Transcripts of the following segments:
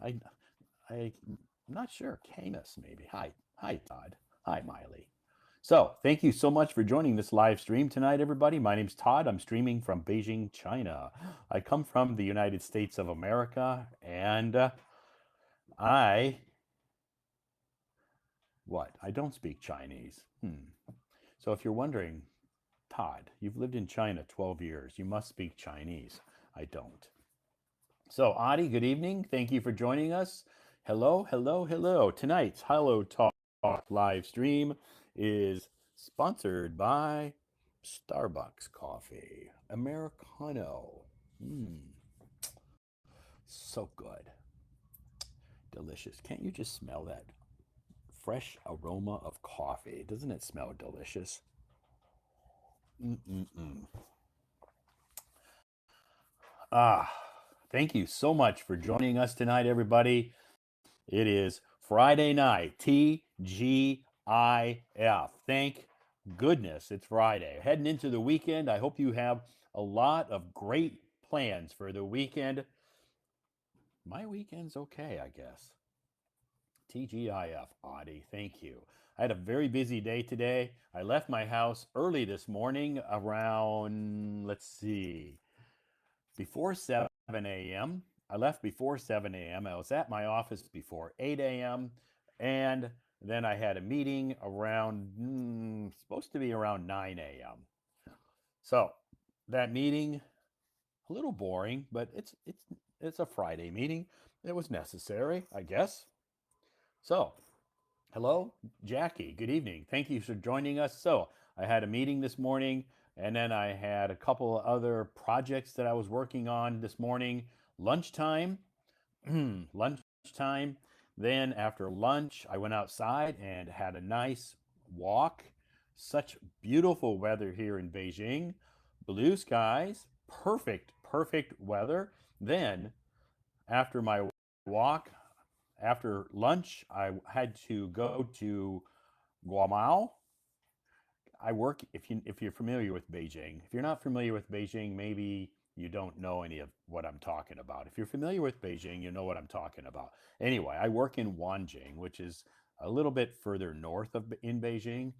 I, I'm not sure. Camus, maybe. Hi, Todd. Hi, Miley. So, thank you so much for joining this live stream tonight, everybody. My name's Todd. I'm streaming from Beijing, China. I come from the United States of America, and I, what? I don't speak Chinese. So, if you're wondering, Todd, you've lived in China 12 years. You must speak Chinese. I don't. So, Adi, good evening. Thank you for joining us. Hello, hello, hello. Tonight's Hello Talk live stream is sponsored by Starbucks Coffee, Americano. Mmm, so good. Delicious. Can't you just smell that fresh aroma of coffee? Doesn't it smell delicious? Mm-mm-mm. Ah, thank you so much for joining us tonight, everybody. It is Friday night, TGIF. Thank goodness it's Friday. Heading into the weekend, I hope you have a lot of great plans for the weekend. My weekend's okay, I guess. TGIF, Audie, thank you. I had a very busy day today. I left my house early this morning around, let's see, before 7 a.m. I left before 7 a.m. I was at my office before 8 a.m. And then I had a meeting around, supposed to be around 9 a.m. So that meeting, a little boring, but it's a Friday meeting. It was necessary, I guess. So, hello, Jackie. Good evening. Thank you for joining us. So, I had a meeting this morning, and then I had a couple of other projects that I was working on this morning. Lunchtime, lunchtime. Then after lunch, I went outside and had a nice walk. Such beautiful weather here in Beijing. Blue skies, perfect weather. Then after my walk, after lunch, I had to go to Guamao. I work if you're familiar with Beijing. If you're not familiar with Beijing, maybe you don't know any of what I'm talking about. If you're familiar with Beijing, you know what I'm talking about. Anyway, I work in Wanjing, which is a little bit further north of in Beijing.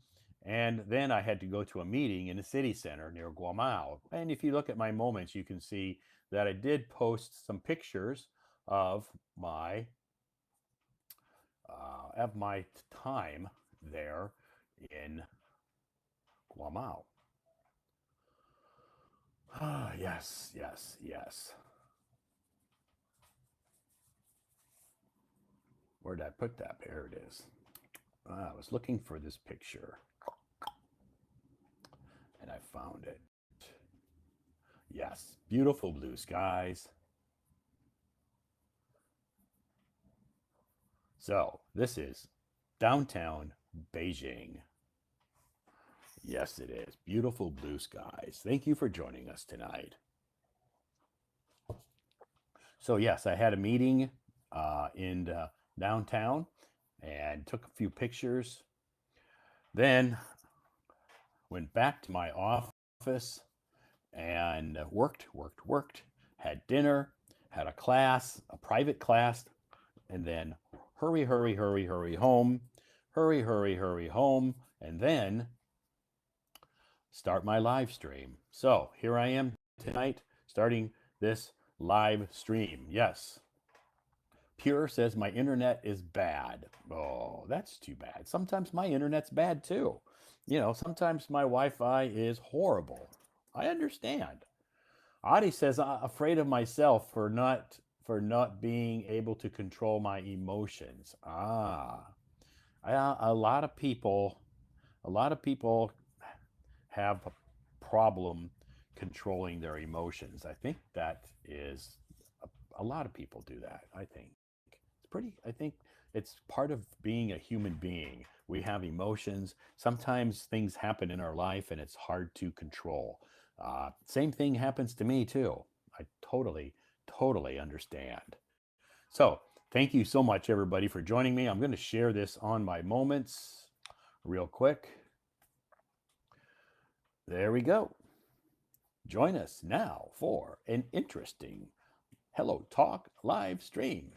And then I had to go to a meeting in the city center near Guamao. And if you look at my moments, you can see that I did post some pictures of my time there in Guamao. Ah, yes, yes, yes. Where did I put that? There it is. I was looking for this picture and I found it. Yes, beautiful blue skies. So, this is downtown Beijing. Yes, it is. Beautiful blue skies. Thank you for joining us tonight. So, yes, I had a meeting in downtown and took a few pictures. Then went back to my office and worked, had dinner, had a class, a private class, and then hurry home, hurry home, and then start my live stream. So here I am tonight starting this live stream. Yes. Pure says my internet is bad. Oh, that's too bad. Sometimes my internet's bad too. Sometimes my Wi-Fi is horrible. I understand. Adi says I'm afraid of myself for not being able to control my emotions. A lot of people have a problem controlling their emotions. I think that is a lot of people do that. I think it's part of being a human being. We have emotions. Sometimes things happen in our life and it's hard to control. Same thing happens to me too. I totally understand. So, thank you so much, everybody, for joining me. I'm going to share this on my moments real quick. There we go. Join us now for an interesting Hello Talk live stream.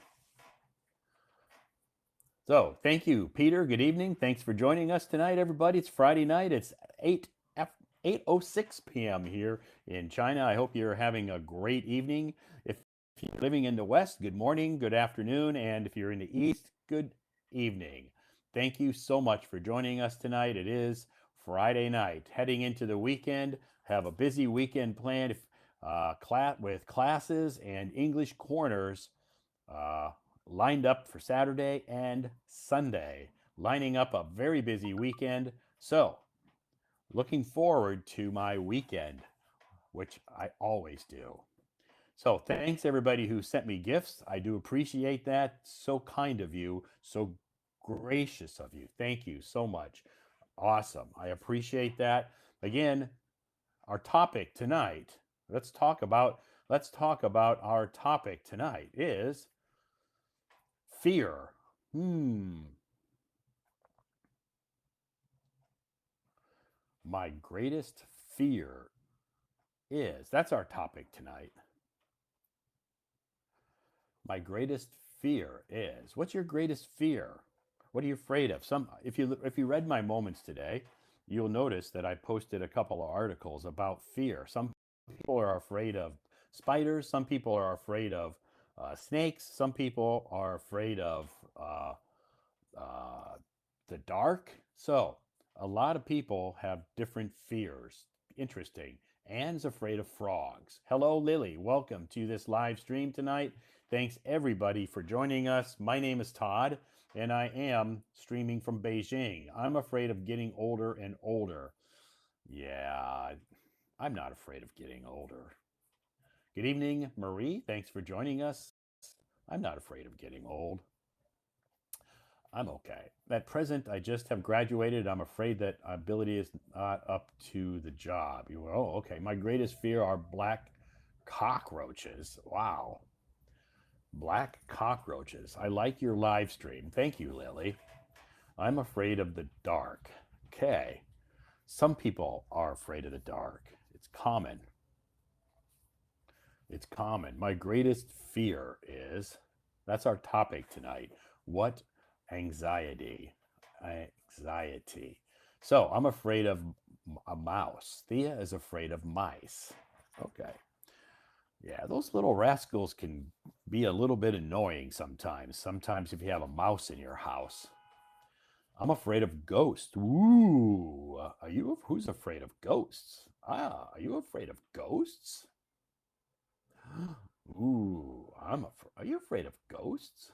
So, thank you, Peter. Good evening. Thanks for joining us tonight, everybody. It's Friday night. It's 8:06 p.m. here in China. I hope you're having a great evening. If you're living in the West, good morning, good afternoon, and if you're in the East, good evening. Thank you so much for joining us tonight. It is Friday night, heading into the weekend. Have a busy weekend planned with classes and English corners uh, lined up for Saturday and Sunday, lining up a very busy weekend. So, looking forward to my weekend, which I always do. So, thanks everybody who sent me gifts. I do appreciate that. So kind of you, so gracious of you. Thank you so much. Awesome. I appreciate that. Again, our topic tonight, let's talk about our topic tonight is fear. Hmm. My greatest fear is. That's our topic tonight. My greatest fear is. What's your greatest fear? What are you afraid of? If you read my moments today, you'll notice that I posted a couple of articles about fear. Some people are afraid of spiders. Some people are afraid of snakes. Some people are afraid of uh, uh, the dark. So, a lot of people have different fears. Interesting. Anne's afraid of frogs. Hello, Lily. Welcome to this live stream tonight. Thanks, everybody, for joining us. My name is Todd, and I am streaming from Beijing. I'm afraid of getting older and older. Yeah, I'm not afraid of getting older. Good evening, Marie. Thanks for joining us. I'm not afraid of getting old. I'm okay. At present, I just have graduated. I'm afraid that ability is not up to the job. Oh, okay. My greatest fear are black cockroaches. Wow. Black cockroaches. I like your live stream. Thank you, Lily. I'm afraid of the dark. Okay. Some people are afraid of the dark. It's common. It's common. My greatest fear is that's our topic tonight. What anxiety? Anxiety. So I'm afraid of a mouse. Thea is afraid of mice. Okay. Yeah, those little rascals can be a little bit annoying sometimes. Sometimes if you have a mouse in your house. I'm afraid of ghosts. Ooh, are you? Who's afraid of ghosts? Are you afraid of ghosts? Ooh, are you afraid of ghosts?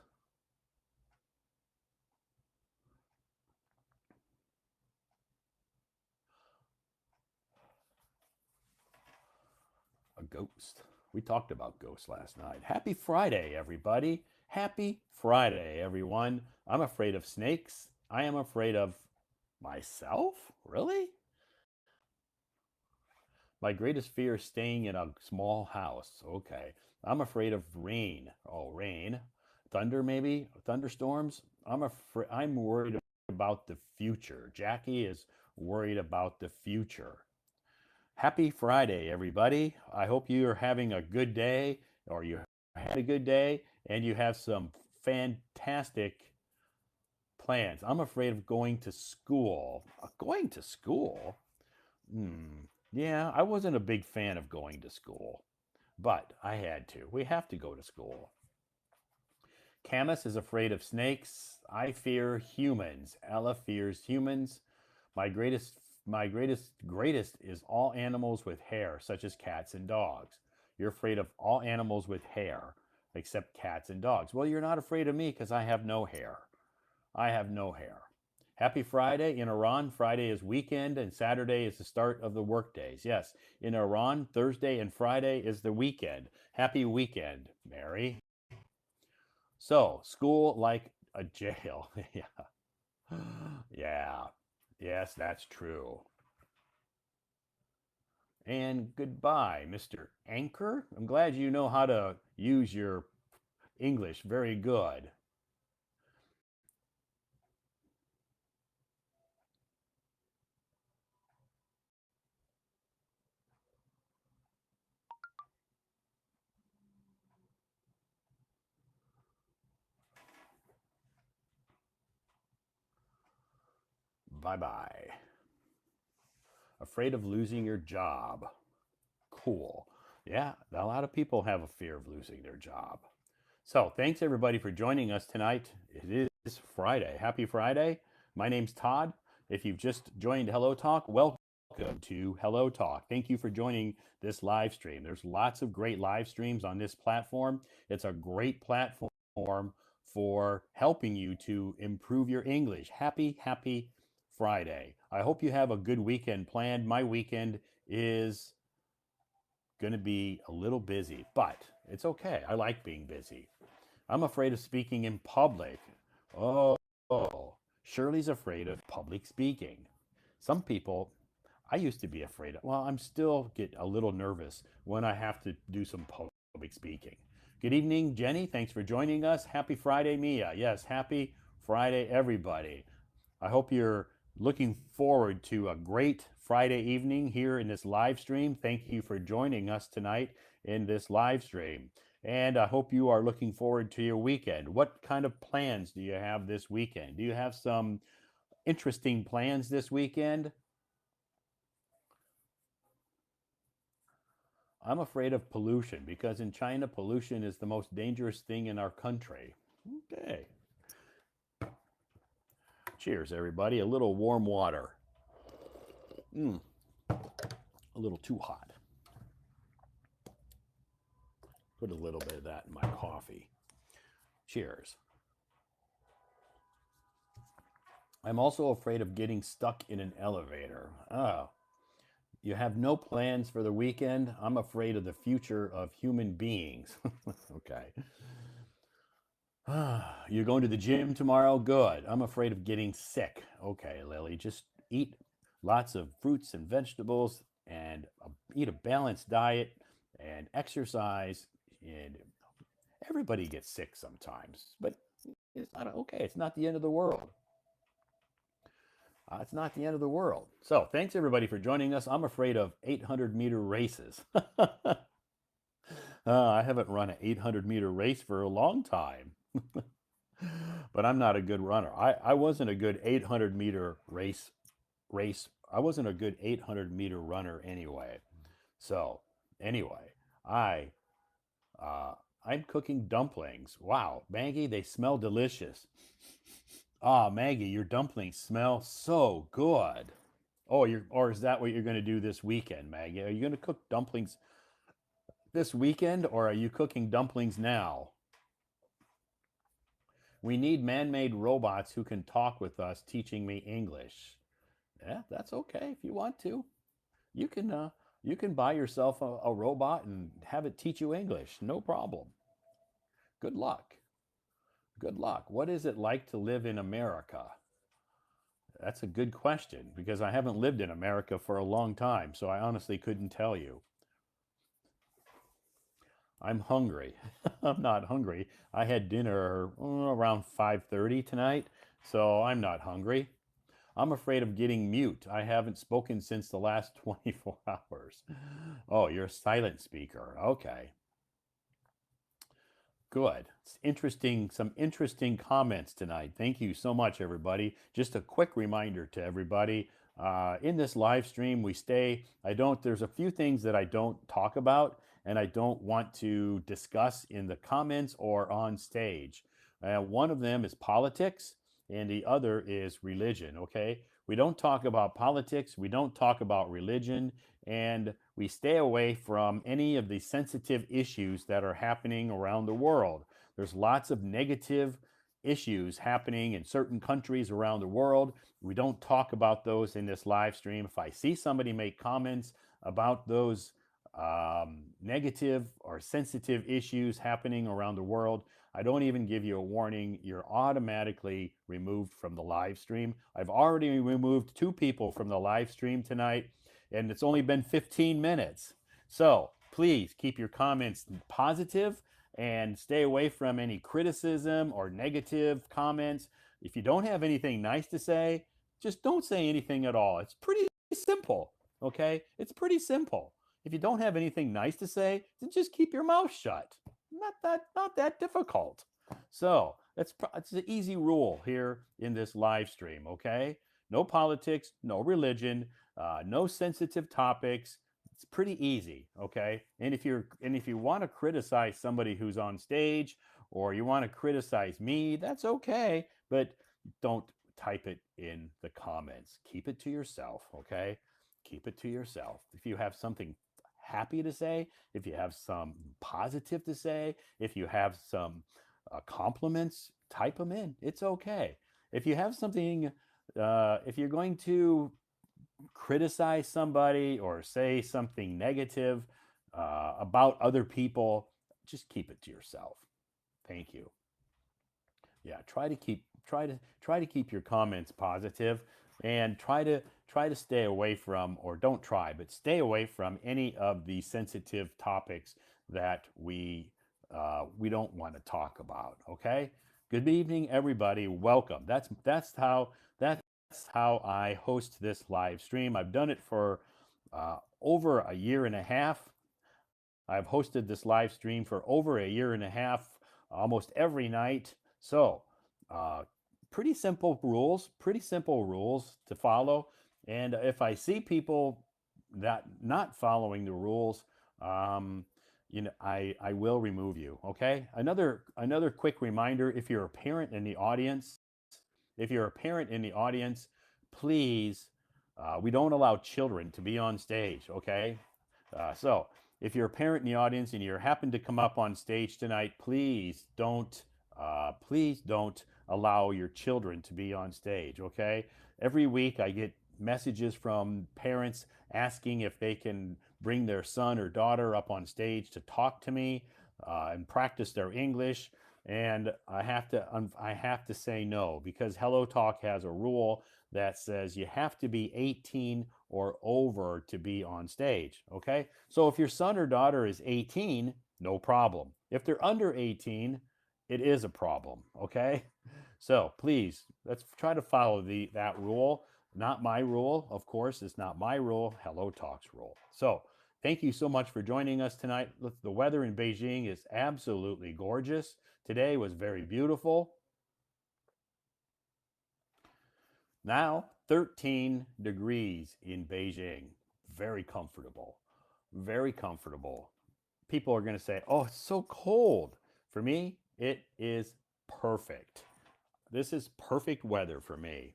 A ghost. We talked about ghosts last night. Happy Friday, everybody. Happy Friday, everyone. I'm afraid of snakes. I am afraid of myself? Really? My greatest fear is staying in a small house. Okay. I'm afraid of rain. Oh, rain. Thunder, maybe? Thunderstorms? I'm worried about the future. Jackie is worried about the future. Happy Friday, everybody. I hope you are having a good day, or you had a good day, and you have some fantastic plans. I'm afraid of going to school. Going to school? Hmm. Yeah, I wasn't a big fan of going to school, but I had to. We have to go to school. Camus is afraid of snakes. I fear humans. Ella fears humans. My greatest is all animals with hair, such as cats and dogs. You're afraid of all animals with hair, except cats and dogs. Well, you're not afraid of me because I have no hair. I have no hair. Happy Friday. In Iran, Friday is weekend and Saturday is the start of the work days. Yes, in Iran, Thursday and Friday is the weekend. Happy weekend, Mary. So, school like a jail. Yeah. Yeah. Yes, that's true. And goodbye, Mr. Anchor. I'm glad you know how to use your English very good. Bye-bye. Afraid of losing your job. Cool. Yeah, a lot of people have a fear of losing their job. So, thanks everybody for joining us tonight. It is Friday. Happy Friday. My name's Todd. If you've just joined Hello Talk, welcome to Hello Talk. Thank you for joining this live stream. There's lots of great live streams on this platform. It's a great platform for helping you to improve your English. Happy Friday. I hope you have a good weekend planned. My weekend is going to be a little busy, but it's okay. I like being busy. I'm afraid of speaking in public. Oh, Shirley's afraid of public speaking. Some people, I used to be afraid of, well, I'm still get a little nervous when I have to do some public speaking. Good evening, Jenny. Thanks for joining us. Happy Friday, Mia. Yes, happy Friday, everybody. I hope you're looking forward to a great Friday evening here in this live stream. Thank you for joining us tonight in this live stream. And I hope you are looking forward to your weekend. What kind of plans do you have this weekend? Do you have some interesting plans this weekend? I'm afraid of pollution because in China, pollution is the most dangerous thing in our country. Okay. Cheers, everybody. A little warm water. A little too hot. Put a little bit of that in my coffee. Cheers. I'm also afraid of getting stuck in an elevator. Oh, you have no plans for the weekend? I'm afraid of the future of human beings. Okay. You're going to the gym tomorrow? Good. I'm afraid of getting sick. Okay, Lily, just eat lots of fruits and vegetables and eat a balanced diet and exercise. And everybody gets sick sometimes, but it's not okay. It's not the end of the world. It's not the end of the world. So, thanks everybody for joining us. I'm afraid of 800-meter races. I haven't run an 800-meter race for a long time. But I'm not a good runner. I wasn't a good 800-meter race. I wasn't a good 800-meter runner anyway. So, anyway, I uh, I'm cooking dumplings. Wow, Maggie, they smell delicious. Ah, Maggie, your dumplings smell so good. Oh, or is that what you're going to do this weekend, Maggie? Are you going to cook dumplings this weekend or are you cooking dumplings now? We need man-made robots who can talk with us teaching me English. Yeah, that's okay if you want to. You can buy yourself a robot and have it teach you English. No problem. Good luck. Good luck. What is it like to live in America? That's a good question because I haven't lived in America for a long time, so I honestly couldn't tell you. I'm hungry. I'm not hungry. I had dinner around 5:30 tonight, so I'm not hungry. I'm afraid of getting mute. I haven't spoken since the last 24 hours. Oh, you're a silent speaker. Okay. Good. It's interesting, some interesting comments tonight. Thank you so much, everybody. Just a quick reminder to everybody. In this live stream, there's a few things that I don't talk about and I don't want to discuss in the comments or on stage. One of them is politics and the other is religion, okay? We don't talk about politics, we don't talk about religion, and we stay away from any of the sensitive issues that are happening around the world. There's lots of negative issues happening in certain countries around the world. We don't talk about those in this live stream. If I see somebody make comments about those negative or sensitive issues happening around the world, I don't even give you a warning. You're automatically removed from the live stream. I've already removed 2 people from the live stream tonight, and it's only been 15 minutes. So please keep your comments positive and stay away from any criticism or negative comments. If you don't have anything nice to say, just don't say anything at all. It's pretty simple, okay? It's pretty simple. If you don't have anything nice to say, then just keep your mouth shut. Not that difficult. So it's an easy rule here in this live stream, okay? No politics, no religion, no sensitive topics. It's pretty easy, okay? And if you want to criticize somebody who's on stage or you want to criticize me, that's okay, but don't type it in the comments. Keep it to yourself, okay? Keep it to yourself. If you have something happy to say, if you have some positive to say, if you have some compliments, type them in. It's okay. If you have something, if you're going to criticize somebody or say something negative about other people, just keep it to yourself. Thank you. Yeah, try to keep your comments positive and try to stay away from, or don't try, but stay away from any of the sensitive topics that we don't want to talk about. Okay. Good evening, everybody. Welcome. That's how I host this live stream. I've done it for over a year and a half. I've hosted this live stream for over a year and a half, almost every night. So, uh, pretty simple rules to follow. And if I see people that not following the rules, um, I will remove you. Okay. Another quick reminder: if you're a parent in the audience, please, we don't allow children to be on stage. Okay. So if you're a parent in the audience and you happen to come up on stage tonight, please don't allow your children to be on stage. Okay. Every week I get messages from parents asking if they can bring their son or daughter up on stage to talk to me and practice their English. And I have to say no, because Hello Talk has a rule that says you have to be 18 or over to be on stage. Okay. So if your son or daughter is 18, no problem. If they're under 18, it is a problem. Okay. So please, let's try to follow that rule. Not my rule, of course. It's not my rule. Hello Talk's rule. So thank you so much for joining us tonight. The weather in Beijing is absolutely gorgeous. Today was very beautiful. Now 13 degrees in Beijing. Very comfortable. Very comfortable. People are going to say, oh, it's so cold. For me, it is perfect. This is perfect weather for me.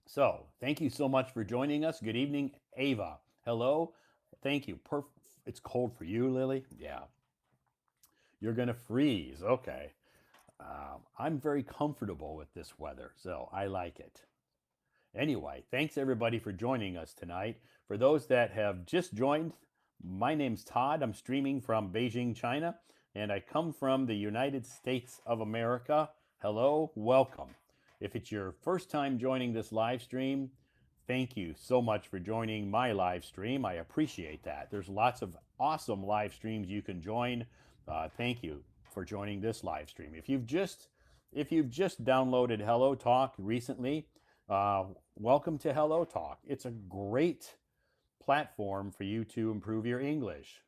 So, thank you so much for joining us. Good evening, Ava. Hello. Thank you. It's cold for you, Lily? Yeah. You're going to freeze. Okay. I'm very comfortable with this weather, so I like it. Anyway, thanks everybody for joining us tonight. For those that have just joined, my name's Todd. I'm streaming from Beijing, China, and I come from the United States of America. Hello, welcome. If it's your first time joining this live stream, thank you so much for joining my live stream. I appreciate that. There's lots of awesome live streams you can join. Thank you for joining this live stream. If you've just downloaded Hello Talk recently, uh, welcome to Hello Talk. It's a great platform for you to improve your English.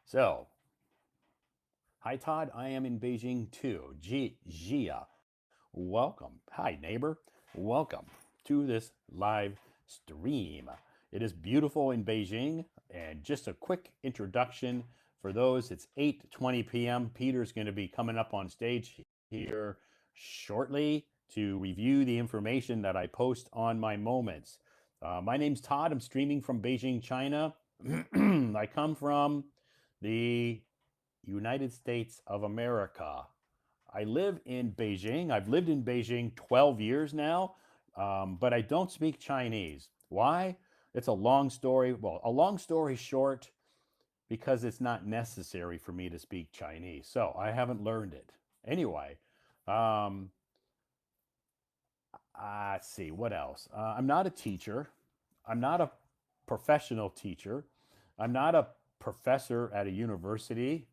So, hi Todd, I am in Beijing too. Gia, welcome. Hi neighbor, welcome to this live stream. It is beautiful in Beijing, and just a quick introduction for those. It's 8:20 p.m. Peter's going to be coming up on stage here shortly to review the information that I post on my moments. My name's Todd. I'm streaming from Beijing, China. I come from the United States of America. I live in Beijing. I've lived in Beijing 12 years now, but I don't speak Chinese. Why? It's a long story. Well, a long story short, because it's not necessary for me to speak Chinese. So I haven't learned it. Anyway, um, let's see, what else? I'm not a teacher. I'm not a professional teacher. I'm not a professor at a university.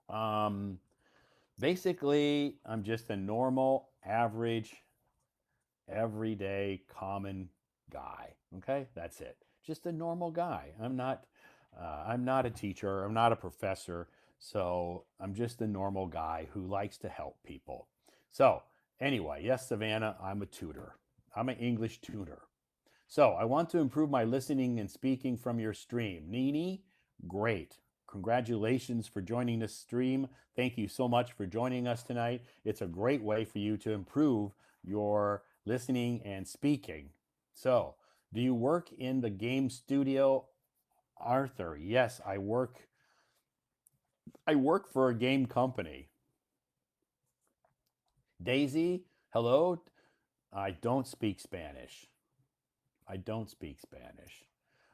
Um, Basically, I'm just a normal, average, everyday, common guy. Okay, that's it. Just a normal guy. I'm not a teacher, I'm not a professor, so I'm just a normal guy who likes to help people. So, anyway, yes, Savannah, I'm a tutor. I'm an English tutor. So, I want to improve my listening and speaking from your stream. Nini, great. Congratulations for joining this stream. Thank you so much for joining us tonight. It's a great way for you to improve your listening and speaking. So, do you work in the game studio, Arthur? Yes, I work. I work for a game company. Daisy, hello. I don't speak Spanish. I don't speak Spanish.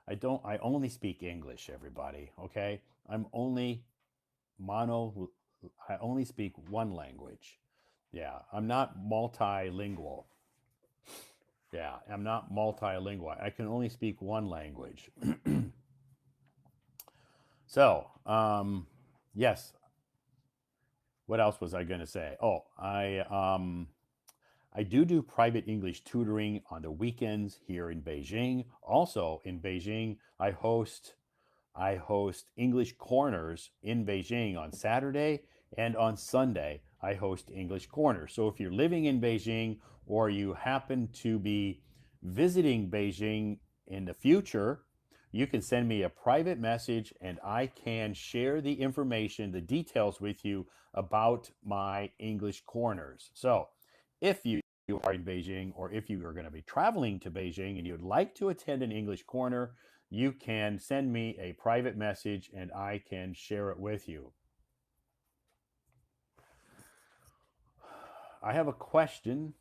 I only speak English, everybody, okay? I'm only mono I only speak one language. Yeah, I'm not multilingual. Yeah, I'm not multilingual. I can only speak one language. So, yes, what else was I going to say? Oh, I do private English tutoring on the weekends here in Beijing. Also in Beijing, I host English corners in Beijing on Saturday, and on Sunday I host English corners. So if you're living in Beijing or you happen to be visiting Beijing in the future, you can send me a private message and I can share the information, the details with you about my English corners. So if you are in Beijing or if you are going to be traveling to Beijing and you'd like to attend an English corner, you can send me a private message and I can share it with you. I have a question.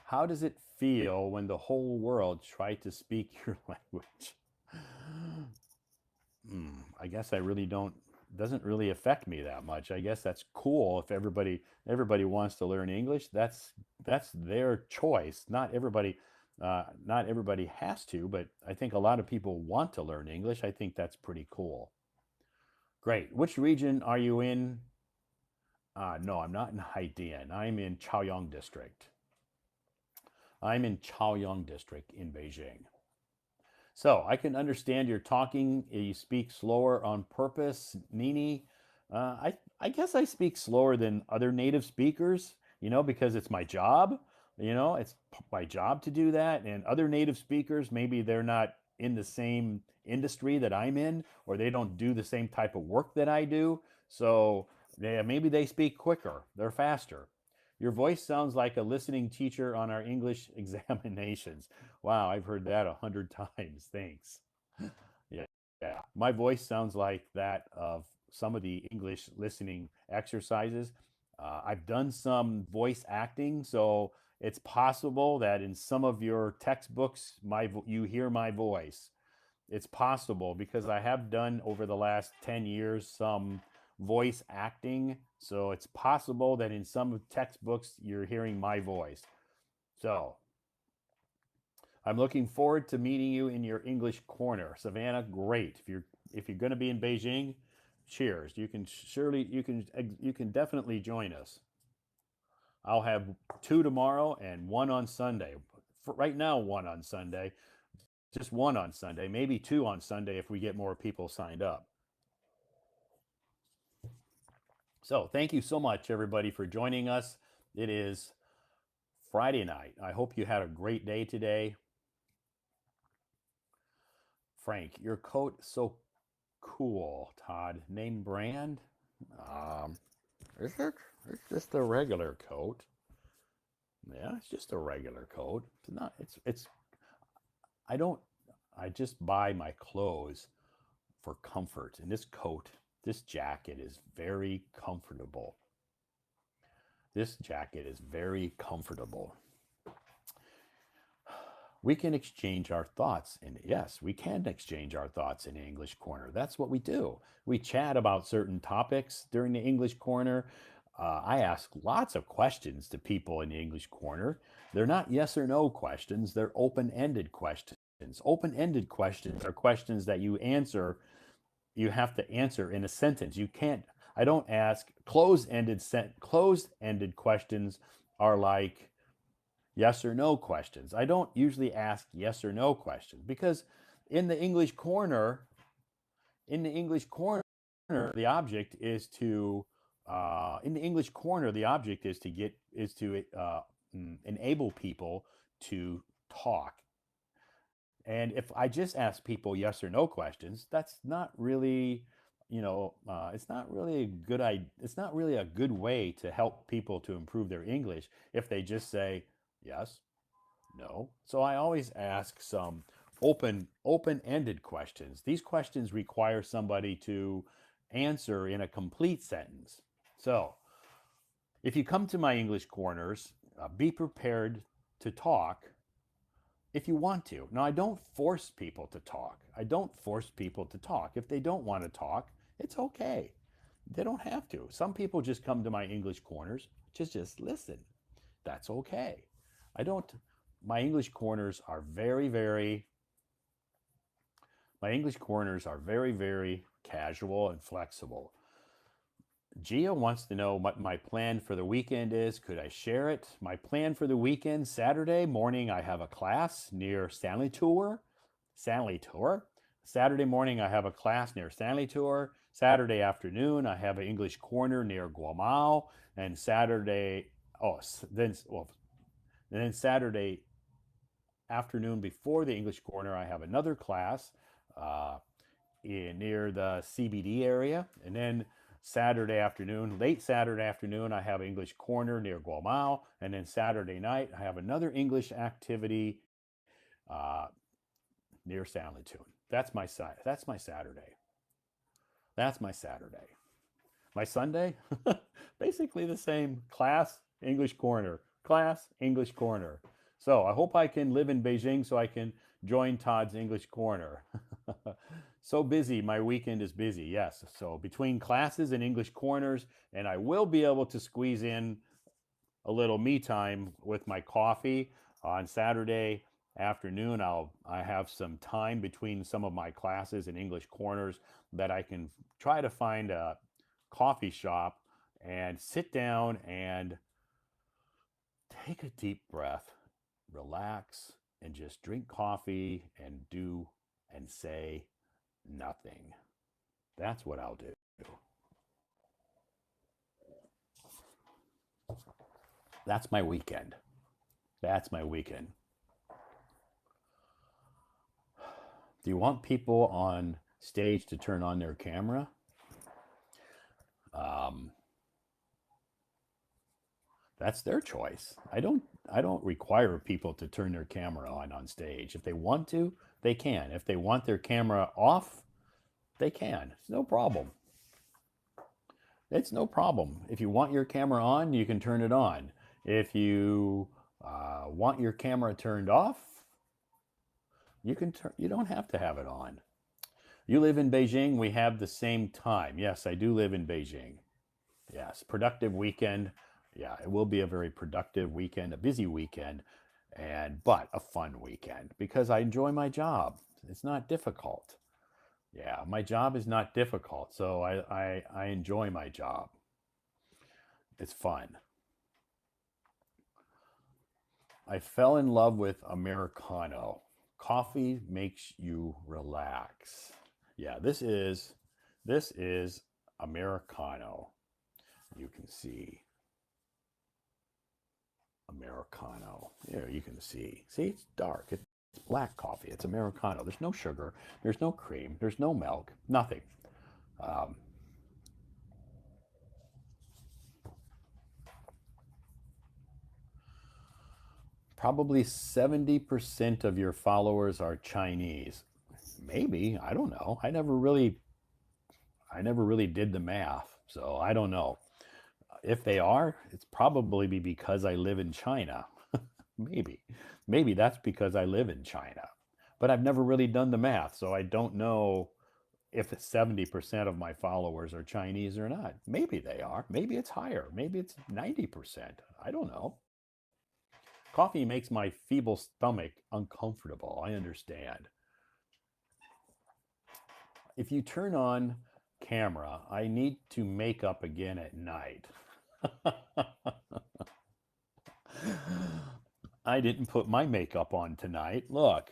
How does it feel when the whole world tries to speak your language? I guess I really don't doesn't really affect me that much. I guess that's cool if everybody wants to learn English. That's their choice. Not everybody has to, but I think a lot of people want to learn English. I think that's pretty cool. Great. Which region are you in? No, I'm not in Haidian. I'm in Chaoyang District. I'm in Chaoyang District in Beijing. So I can understand you're talking. You speak slower on purpose, Nini. I guess I speak slower than other native speakers, because it's my job. It's my job to do that. And other native speakers, maybe they're not in the same industry that I'm in, or they don't do the same type of work that I do. So yeah, maybe they speak quicker. They're faster. Your voice sounds like a listening teacher on our English examinations. Wow, I've heard that 100 times. Thanks. Yeah, yeah. My voice sounds like that of some of the English listening exercises. I've done some voice acting, so it's possible that in some of your textbooks, you hear my voice. It's possible because I have done over the last 10 years some voice acting. So it's possible that in some textbooks you're hearing my voice. So I'm looking forward to meeting you in your English corner. Savannah, great. If you're going to be in Beijing, cheers. You can definitely join us. I'll have two tomorrow and one on Sunday. For right now, one on Sunday. Just one on Sunday, maybe two on Sunday if we get more people signed up. So, thank you so much, everybody, for joining us. It is Friday night. I hope you had a great day today. Frank, your coat is so cool, Todd. Name brand? Um, is it? It's just a regular coat. Yeah, it's just a regular coat. It's not. It's. I don't. I just buy my clothes for comfort. And this jacket is very comfortable. This jacket is very comfortable. We can exchange our thoughts. And yes, we can exchange our thoughts in English Corner. That's what we do. We chat about certain topics during the English Corner. I ask lots of questions to people in the English Corner. They're not yes or no questions, they're open ended questions. Open ended questions are questions that you have to answer in a sentence. You can't, I don't ask closed ended questions are like yes or no questions. I don't usually ask yes or no questions because in the English corner, In the English corner, the object is to in the English corner, the object is to enable people to talk. And if I just ask people yes or no questions, that's not really, it's not really a good idea. It's not really a good way to help people to improve their English if they just say yes, no. So I always ask some open-ended questions. These questions require somebody to answer in a complete sentence. So if you come to my English corners, be prepared to talk if you want to. Now, I don't force people to talk. I don't force people to talk. If they don't want to talk, it's okay. They don't have to. Some people just come to my English corners to just listen. That's okay. I don't, my English corners are my English corners are very, very casual and flexible. Gia wants to know what my plan for the weekend is. Could I share it? My plan for the weekend, Saturday morning, I have a class near Stanley Tour. Stanley Tour. Saturday morning, I have a class near Stanley Tour. Saturday afternoon, I have an English corner near Guamao. And Saturday, oh, then Saturday afternoon before the English corner, I have another class uh, near the CBD area. And then late Saturday afternoon, I have English corner near Guamao. And then Saturday night, I have another English activity uh, near San Latune. That's my Saturday. That's my Saturday. My Sunday, basically the same. Class, English corner. So I hope I can live in Beijing so I can join Todd's English corner. So busy, my weekend is busy, yes. So between classes and English corners, and I will be able to squeeze in a little me time with my coffee on Saturday afternoon. I have some time between some of my classes and English corners that I can try to find a coffee shop and sit down and take a deep breath, relax, and just drink coffee and do and say nothing. That's what I'll do. That's my weekend. That's my weekend. Do you want people on stage to turn on their camera? Um, that's their choice. I don't require people to turn their camera on stage. If they want to, they can. If they want their camera off, they can. It's no problem. It's no problem. If you want your camera on, you can turn it on. If you want your camera turned off, you don't have to have it on. You live in Beijing, we have the same time. Yes, I do live in Beijing. Yes, productive weekend. Yeah, it will be a very productive weekend, a busy weekend, but a fun weekend because I enjoy my job. It's not difficult. Yeah, my job is not difficult, so I enjoy my job. It's fun. I fell in love with Americano. Coffee makes you relax. Yeah, this is Americano. You can see Americano. There you can see. See, it's dark. It's black coffee. It's Americano. There's no sugar. There's no cream. There's no milk. Nothing. Um, Probably 70% of your followers are Chinese. Maybe. I don't know. I never really did the math, so I don't know. If they are, it's probably because I live in China. Maybe. Maybe that's because I live in China. But I've never really done the math, so I don't know if 70% of my followers are Chinese or not. Maybe they are. Maybe it's higher. Maybe it's 90%. I don't know. Coffee makes my feeble stomach uncomfortable. I understand. If you turn on camera, I need to make up again at night. I didn't put my makeup on tonight. Look,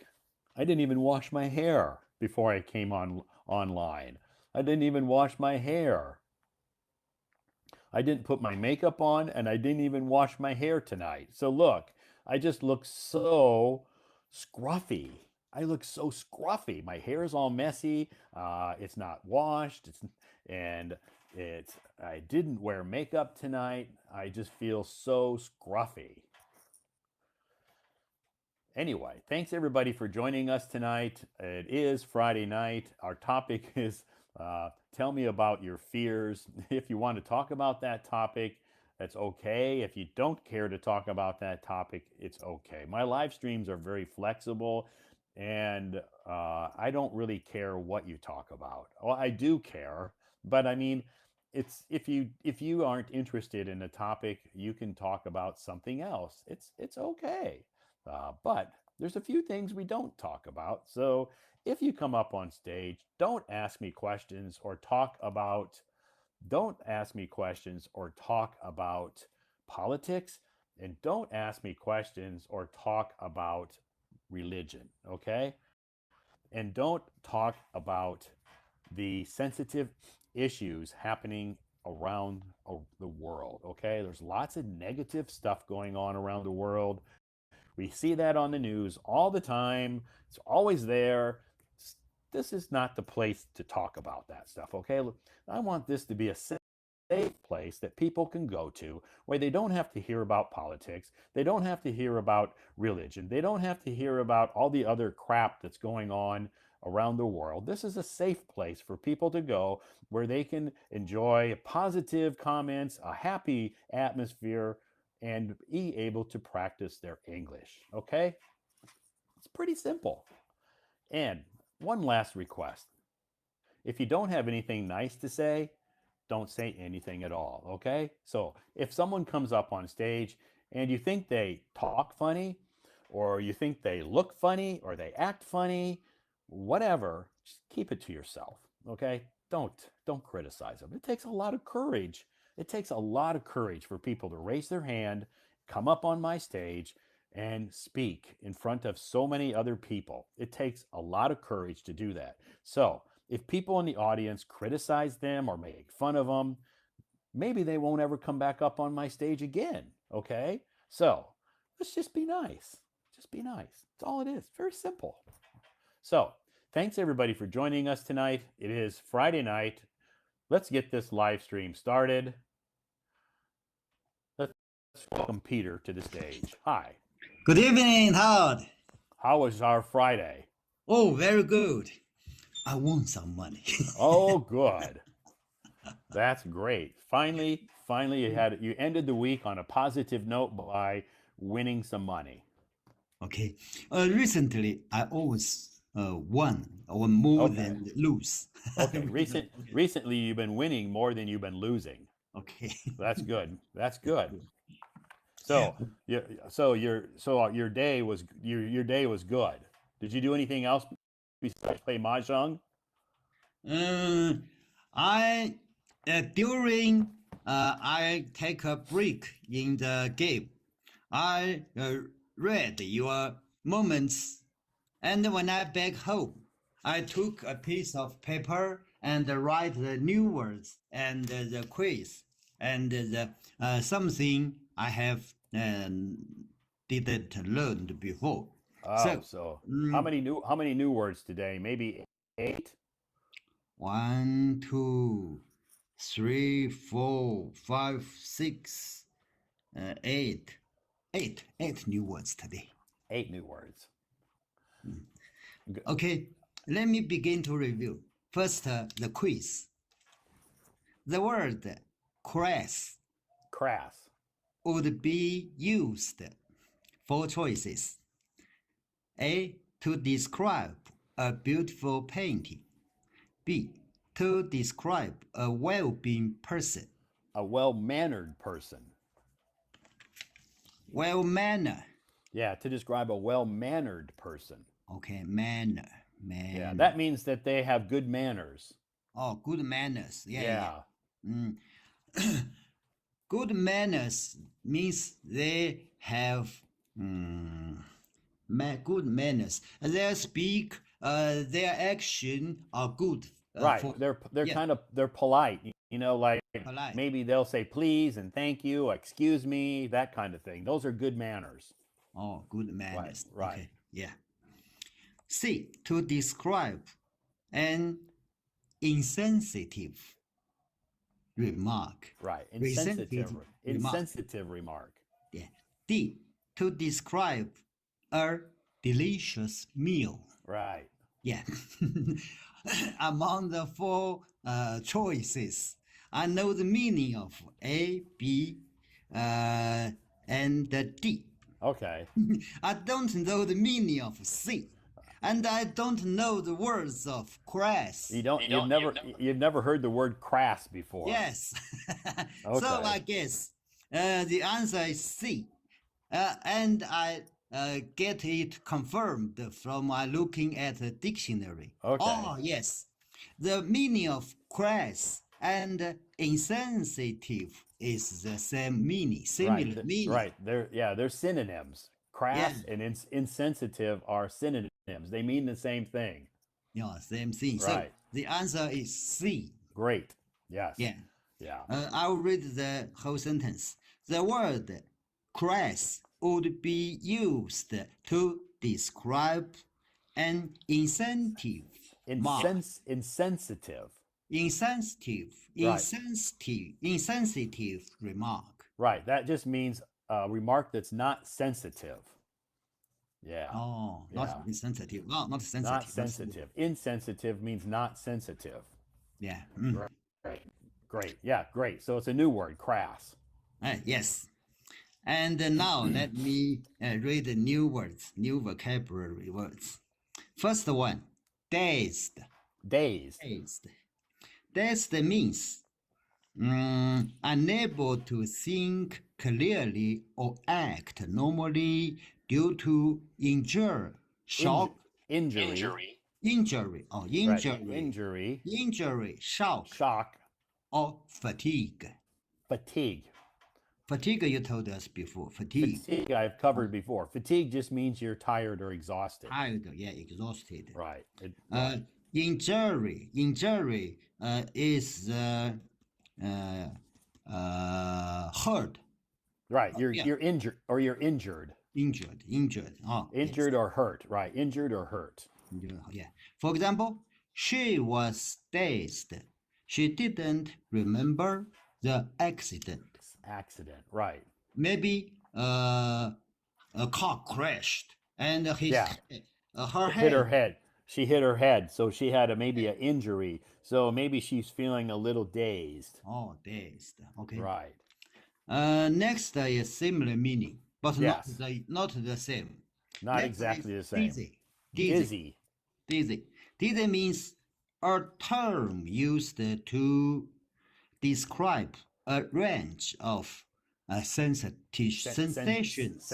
I didn't even wash my hair before I came online. I didn't even wash my hair. I didn't put my makeup on and I didn't even wash my hair tonight. So look, I just look so scruffy. I look so scruffy. My hair is all messy. It's not washed. And it's I didn't wear makeup tonight. I just feel so scruffy. Anyway, thanks everybody for joining us tonight. It is Friday night. Our topic is tell me about your fears. If you want to talk about that topic, that's okay. If you don't care to talk about that topic, it's okay. My live streams are very flexible, and I don't really care what you talk about. Well, I do care, but I mean, it's if you aren't interested in a topic, you can talk about something else. It's okay. But there's a few things we don't talk about. So if you come up on stage, don't ask me questions or talk about politics, and don't ask me questions or talk about religion, okay? And don't talk about the sensitive issues happening around the world, okay? There's lots of negative stuff going on around the world. We see that on the news all the time. It's always there. This is not the place to talk about that stuff, okay? I want this to be a safe place that people can go to where they don't have to hear about politics. They don't have to hear about religion. They don't have to hear about all the other crap that's going on around the world. This is a safe place for people to go where they can enjoy positive comments, a happy atmosphere, and be able to practice their English. Okay? It's pretty simple. And one last request. If you don't have anything nice to say, don't say anything at all. Okay? So if someone comes up on stage and you think they talk funny, or you think they look funny, or they act funny, whatever, just keep it to yourself. Okay? Don't criticize them. It takes a lot of courage. It takes a lot of courage for people to raise their hand, come up on my stage, and speak in front of so many other people. It takes a lot of courage to do that. So, if people in the audience criticize them or make fun of them, maybe they won't ever come back up on my stage again. Okay? So, let's just be nice. Just be nice. That's all it is. Very simple. So, thanks everybody for joining us tonight. It is Friday night. Let's get this live stream started. Let's welcome Peter to the stage. Hi. Good evening, Todd. How was our Friday? Oh, very good. I won some money. Oh, good. That's great. Finally, you ended the week on a positive note by winning some money. Okay. Recently, I always won or more than lose. Okay. Recently, you've been winning more than you've been losing. Okay. That's good. That's good. So your day was good. Did you do anything else besides play mahjong? I take a break in the game. I read your moments, and when I back home, I took a piece of paper and write the new words and the quiz and the something I have didn't learn before. Oh, so how many new words today? Maybe 8? 1, 2, 3, 4, 5, 6, 8. 8 new words today. 8 new words. Okay, let me begin to review. First, the quiz. The word crass would be used. 4 choices. A, to describe a beautiful painting. B, to describe a well-being person. A well-mannered person. Well-mannered. Yeah, to describe a well-mannered person. Okay, manner. Yeah, that means that they have good manners. Oh, good manners. Yeah. Good manners means they have good manners. Their speak, their action are good Right. for They're yeah, kind of they're polite. Like polite. maybe they'll say please and thank you, excuse me, that kind of thing. Those are good manners. Oh, good Right. manners. Right. Okay, yeah. C, to describe an insensitive remark. Right. Insensitive remark. Insensitive remark. Yeah. D, to describe a delicious meal. Right. Yeah. Among the four choices, I know the meaning of A, B, and D. Okay. I don't know the meaning of C, and I don't know the words of crass. You've never heard the word crass before. Yes. Okay. So I guess the answer is C, and I get it confirmed from looking at the dictionary. Okay. Oh yes, the meaning of crass and insensitive is the same meaning, similar meaning. Right. They're synonyms. Crass and insensitive are synonyms. They mean the same thing. Yeah, same thing. Right. So the answer is C. Great. Yes. Yeah. Yeah. I'll read the whole sentence. The word crass would be used to describe an insensitive Insensitive. Insensitive remark. Right. That just means a remark that's not sensitive. Yeah. Oh, not insensitive. No, not sensitive. Not sensitive. Insensitive means not sensitive. Yeah. Right. Great. Yeah, great. So it's a new word, crass. Yes. And now let me read the new words, new vocabulary words. First one, dazed. Dazed. Dazed means unable to think clearly or act normally due to shock, Injury. shock, or fatigue. Fatigue, you told us before. Fatigue I've covered before. Fatigue just means you're tired or exhausted. Tired, yeah, exhausted. Right. Injury is hurt. Right. You're injured or you're injured. Injured. Oh, injured or hurt. Right. Injured or hurt. Yeah. For example, she was dazed. She didn't remember the accident. Right. Maybe a car crashed and her head hit her head. She hit her head, so she had maybe an injury. So maybe she's feeling a little dazed. Oh, dazed. Okay. Right. Next is similar meaning, but not the same. Not Next exactly the same. Dizzy. Dizzy means a term used to describe a range of sensations.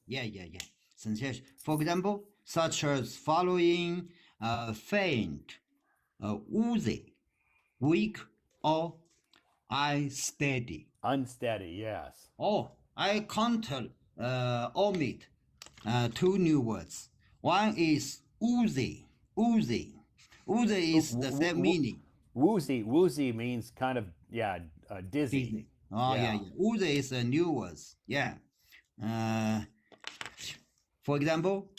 Yeah. Sensation. For example, such as following faint, woozy, weak, or unsteady. Unsteady, yes. Oh, I can't omit two new words. One is woozy. Woozy is the same meaning. Woozy means kind of dizzy. Oh yeah. Woozy is a new word. Yeah. For example,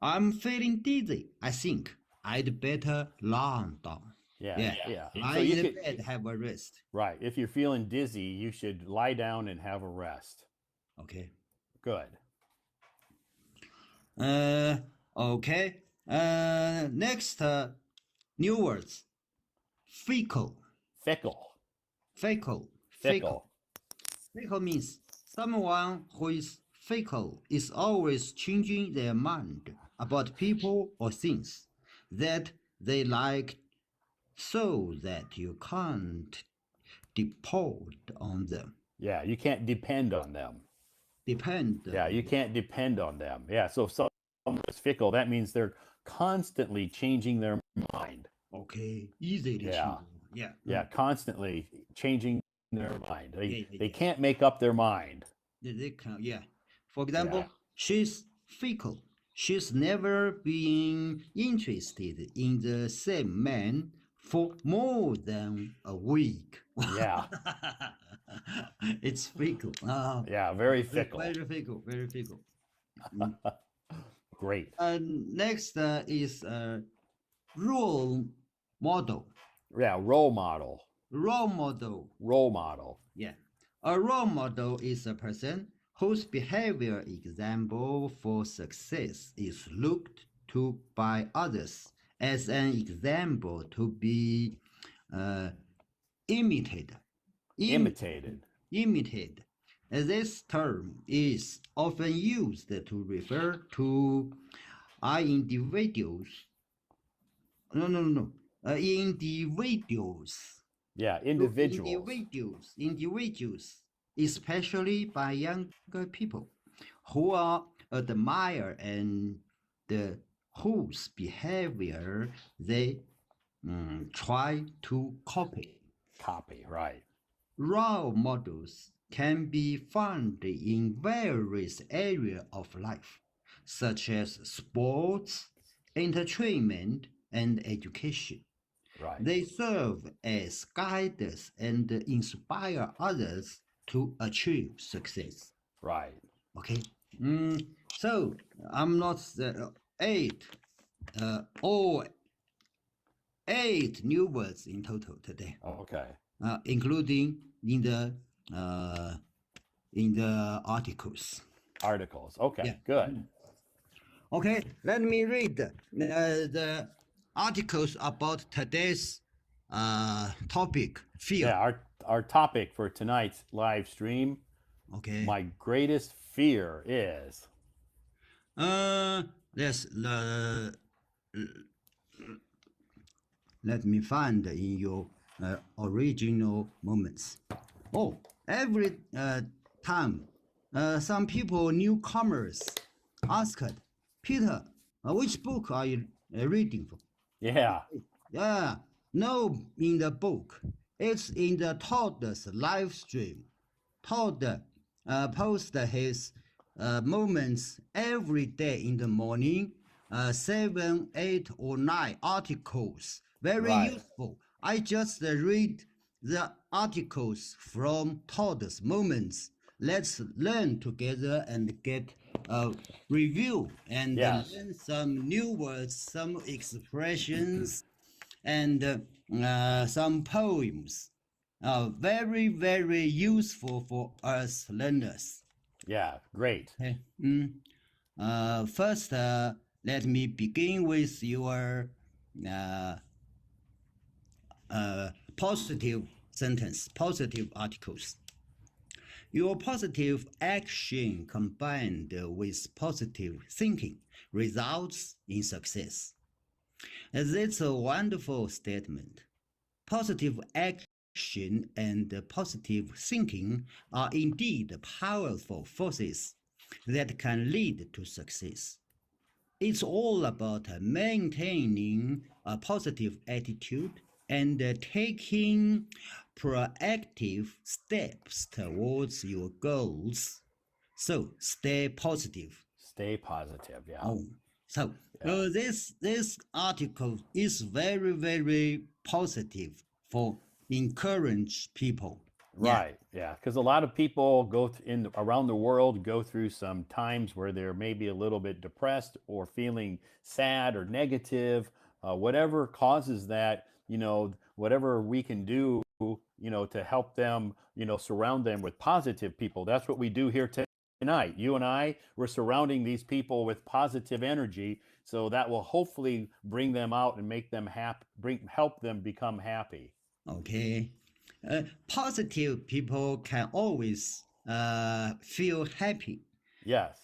I'm feeling dizzy. I think I'd better lie down. Yeah. Lie in the bed, have a rest. Right. If you're feeling dizzy, you should lie down and have a rest. Okay. Good. Okay. Next, new words. Fickle means someone who is fickle is always changing their mind about people or things that they like, so that you can't depend on them. Yeah, you can't depend on them. You can't depend on them. Yeah, so if someone is fickle, that means they're constantly changing their mind. Okay, easy to change. Yeah, constantly changing their mind. They can't make up their mind. They can, yeah. For example, she's fickle. She's never been interested in the same man for more than a week. Yeah. It's fickle. Yeah. Very fickle. Very fickle, very fickle. Mm. Great. Next is role model. Yeah. Role model. Role model. Role model. Yeah. A role model is a person whose behavior example for success is looked to by others as an example to be uh, imitated. Imitated. Imitated. This term is often used to refer to individuals. No. Individuals. Yeah. To Individuals. individuals, especially by younger people who are admire and whose behavior they try to copy. Copy. Right. Role models can be found in various areas of life, such as sports, entertainment, and education. Right. They serve as guides and inspire others to achieve success. Right. Okay. So I'm not eight, all 8 new words in total today, Okay. including in the articles. Articles. Okay. Yeah. Good. Okay. Let me read the articles about today's topic. Fear. Yeah. Our topic for tonight's live stream. Okay. My greatest fear is. Let's let me find in your original moments. Oh, every time some people, newcomers, asked, Peter, which book are you reading for? Yeah. Yeah, no, in the book. It's in the Todd's live stream. Todd posts his moments every day in the morning, 7, 8, or 9 articles. Very Right. useful. I just read the articles from Todd's moments. Let's learn together and get a review and Yes. learn some new words, some expressions, and some poems. Very, very useful for us learners. Yeah. Great. Okay. First, let me begin with your positive sentence, positive articles. Your positive action combined with positive thinking results in success. That's a wonderful statement. Positive action and positive thinking are indeed powerful forces that can lead to success. It's all about maintaining a positive attitude and taking proactive steps towards your goals. So stay positive. Stay positive. Yeah. Oh, so this article is very, very positive for encourage people. Right. Yeah. Because a lot of people around the world go through some times where they're maybe a little bit depressed or feeling sad or negative. Whatever causes that, whatever we can do, to help them, surround them with positive people. That's what we do here tonight. You and I, we're surrounding these people with positive energy, so that will hopefully bring them out and make them happy, help them become happy. Okay. Positive people can always feel happy. Yes.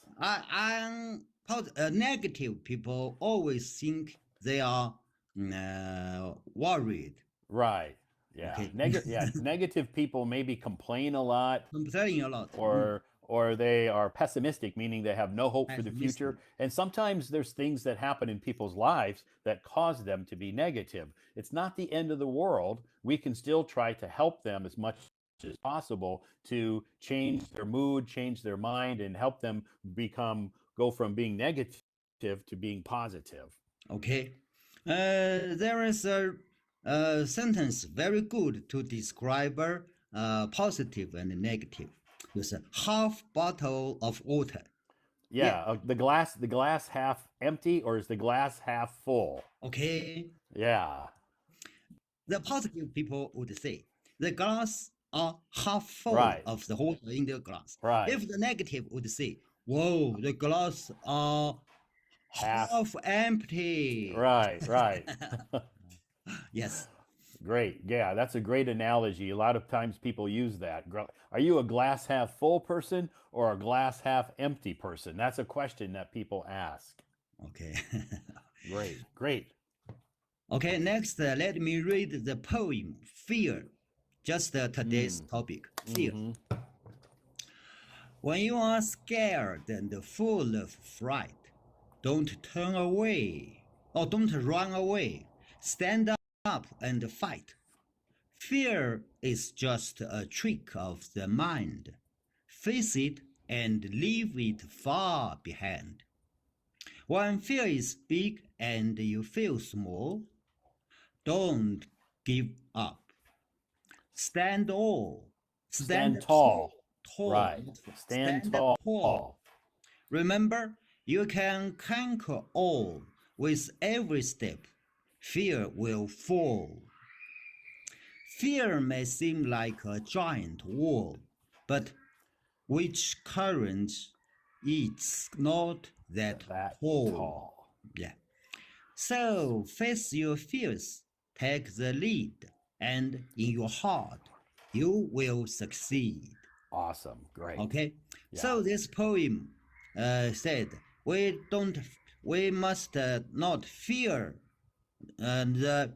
Negative people always think they are worried. Right. Yeah. Okay. Yeah. Negative people maybe complain a lot, Complaining a lot. or they are pessimistic, meaning they have no hope for the Pessimistic. future. And sometimes there's things that happen in people's lives that cause them to be negative. It's not the end of the world. We can still try to help them as much as possible to change their mood, change their mind, and help them go from being negative to being positive. Okay. There is a sentence very good to describe positive and negative. It's a half bottle of water. Yeah, the glass half empty or is the glass half full? Okay. Yeah, The positive people would say the glass are half full right, of the water in the glass. right. If the negative would say, whoa, the glass are Half, half empty. right, right. Yes. Great. Yeah, that's a great analogy. A lot of times people use that. Are you a glass half full person or a glass half empty person? That's a question that people ask. Okay. Great, great. Okay, next, let me read the poem Fear. Just today's topic, fear. Mm-hmm. When you are scared and full of fright, don't turn away or don't run away. Stand up and fight. Fear is just a trick of the mind. Face it and leave it far behind. When fear is big and you feel small, don't give up. Stand tall. Stand tall. Tall. Right. Stand tall. Tall. Remember, you can conquer all with every step. Fear will fall. Fear may seem like a giant wall, but which current it's not that tall. Tall. Yeah. So face your fears, take the lead, and in your heart, you will succeed. Awesome. Great. Okay. Yeah. So this poem said we must not fear the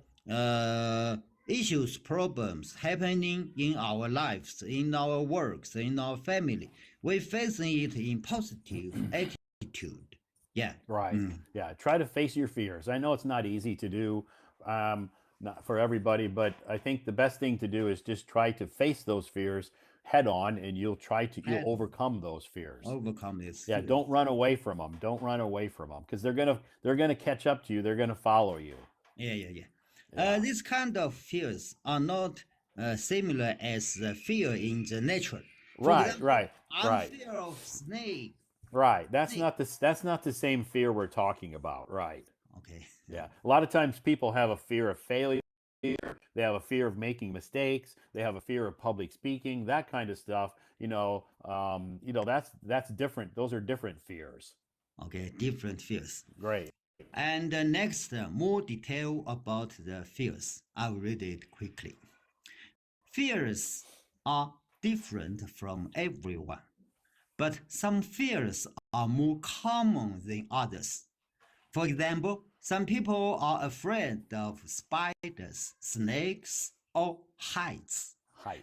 issues, problems happening in our lives, in our works, in our family. We facing it in positive attitude. Yeah. Right. Yeah. Try to face your fears. I know it's not easy to do, not for everybody, but I think the best thing to do is just try to face those fears head on, and you'll overcome those fears. Overcome this. Yeah. Don't run away from them. Don't run away from them because they're gonna catch up to you. They're gonna follow you. Yeah. This kind of fears are not similar as the fear in the nature. For example, I'm fear of snake. Right. That's not the same fear we're talking about. Right. Okay. Yeah. A lot of times people have a fear of failure. They have a fear of making mistakes. They have a fear of public speaking. That kind of stuff. That's different. Those are different fears. Okay, different fears. Great. And next, more detail about the fears. I'll read it quickly. Fears are different from everyone, but some fears are more common than others. For example, some people are afraid of spiders, snakes, or heights.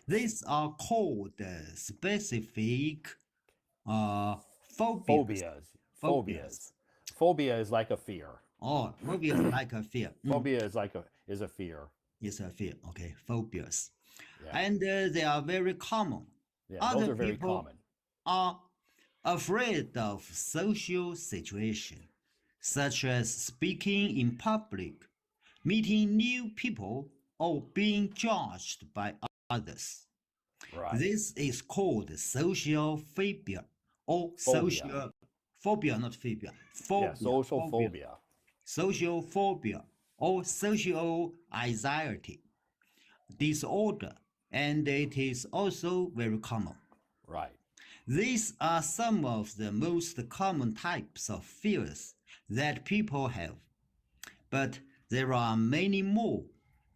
These are called specific phobias. Phobia is like a fear. Oh, phobia is like a fear. Phobia is a fear. It's a fear. Okay, phobias. Yeah. And they are very common. Yeah, Other those are very people common. are afraid of social situation, such as speaking in public, meeting new people, or being judged by others. Right. This is called social phobia or social phobia, not phobia. Phobia. Yeah, social phobia. Social phobia or social anxiety disorder, and it is also very common. Right. These are some of the most common types of fears that people have, but there are many more.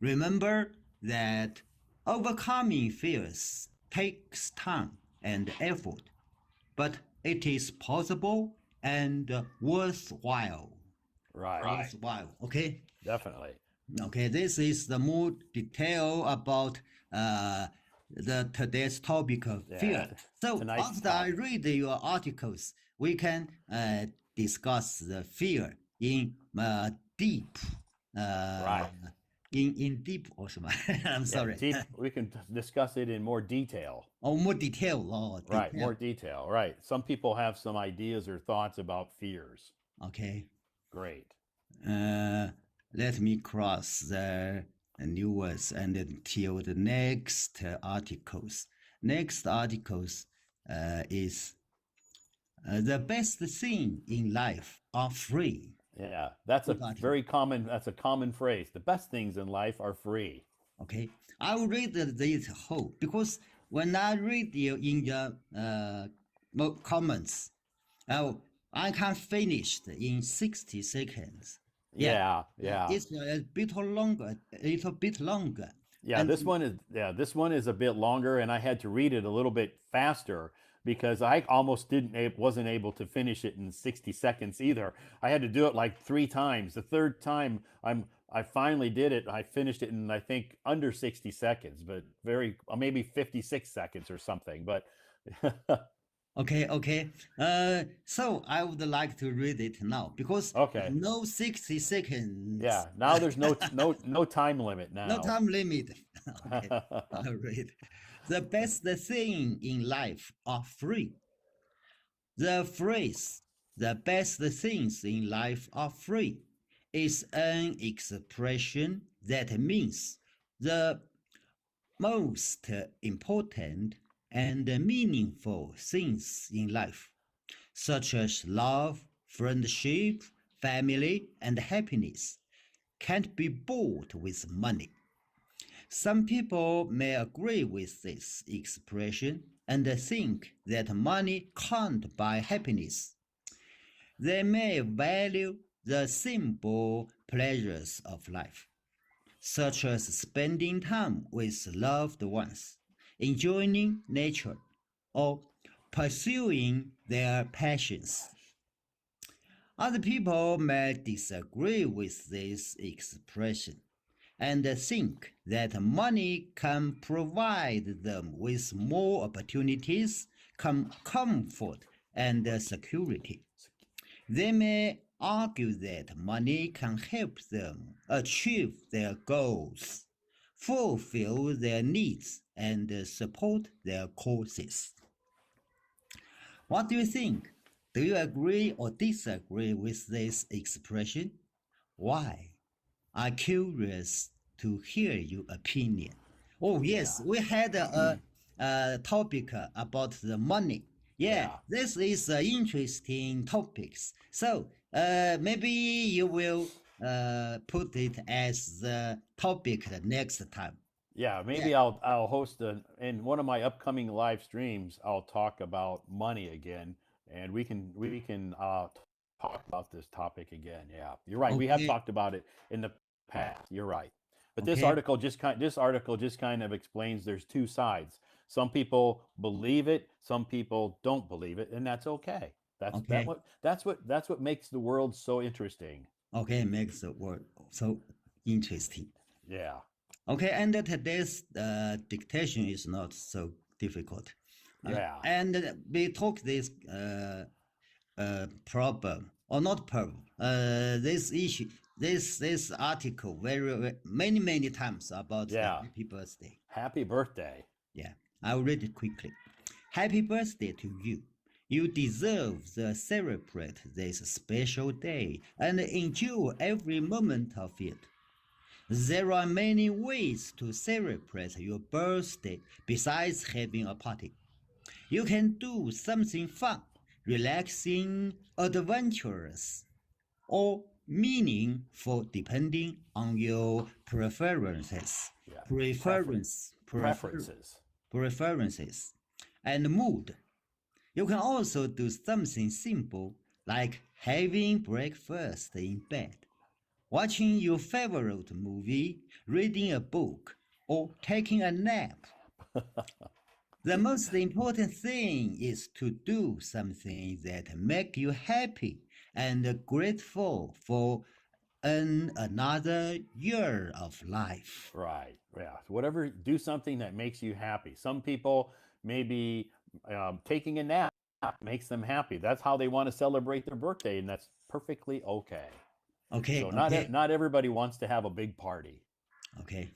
Remember that overcoming fears takes time and effort, but it is possible and worthwhile. Right. Worthwhile, okay? Definitely. Okay, this is the more detail about the today's topic of fear. So after I read your articles, we can discuss the fear in deep. Right. In deep or something. I'm sorry. Deep, we can discuss it in more detail. Oh, more detail. Oh, detail. Right, more detail. Right. Some people have some ideas or thoughts about fears. Okay. Great. Let me cross the new words and until the next articles. Next articles is the best thing in life are free. Yeah, that's a Good article. very common. That's a common phrase. The best things in life are free. Okay, I will read this whole because when I read you in the comments, oh, I can finish in 60 seconds. Yeah, Yeah, yeah, it's a bit longer, a little bit longer. yeah. And This one is a bit longer, and I had to read it a little bit faster because I almost wasn't able to finish it in 60 seconds either. I had to do it like three times. The third time, I finally did it. I finished it in I think under 60 seconds, but very maybe 56 seconds or something. But okay. So I would like to read it now because okay, no 60 seconds, yeah. Now there's no time limit no now. time limit. Okay, I'll read. The best thing in life are free. The phrase, the best things in life are free, is an expression that means the most important and meaningful things in life, such as love, friendship, family, and happiness, can't be bought with money. Some people may agree with this expression and think that money can't buy happiness. They may value the simple pleasures of life, such as spending time with loved ones, enjoying nature, or pursuing their passions. Other people may disagree with this expression and think that money can provide them with more opportunities, comfort, and security. They may argue that money can help them achieve their goals, fulfill their needs, and support their causes. What do you think? Do you agree or disagree with this expression? Why? I'm curious to hear your opinion. Oh, Yeah, yes, we had a topic about the money. Yeah, yeah. this is interesting topics. So maybe you will put it as the topic the next time. Yeah, Yeah. maybe I'll host in one of my upcoming live streams. I'll talk about money again, and we can talk about this topic again. Yeah, you're right. We have Okay. talked about it in the past. You're right. But Okay. this article just kind of explains there's two sides. Some people believe it, some people don't believe it, and that's okay. Okay. That's what makes the world so interesting. Okay. Makes the word so interesting. Yeah. Okay, and today's dictation is not so difficult. Yeah. And we talk this problem or not problem, this issue, this article many times about the Yeah. happy birthday. Happy birthday. Yeah, I'll read it quickly. Happy birthday to you. You deserve to celebrate this special day and enjoy every moment of it. There are many ways to celebrate your birthday besides having a party. You can do something fun, relaxing, adventurous, or meaningful depending on your preferences. Yeah. Preference, prefer, Preferences. preferences, and mood. You can also do something simple like having breakfast in bed, watching your favorite movie, reading a book, or taking a nap. The most important thing is to do something that make you happy and grateful for another year of life. Right. Yeah. So whatever, do something that makes you happy. Some people maybe taking a nap makes them happy. That's how they want to celebrate their birthday, and that's perfectly okay. Okay, So okay, not everybody wants to have a big party. okay,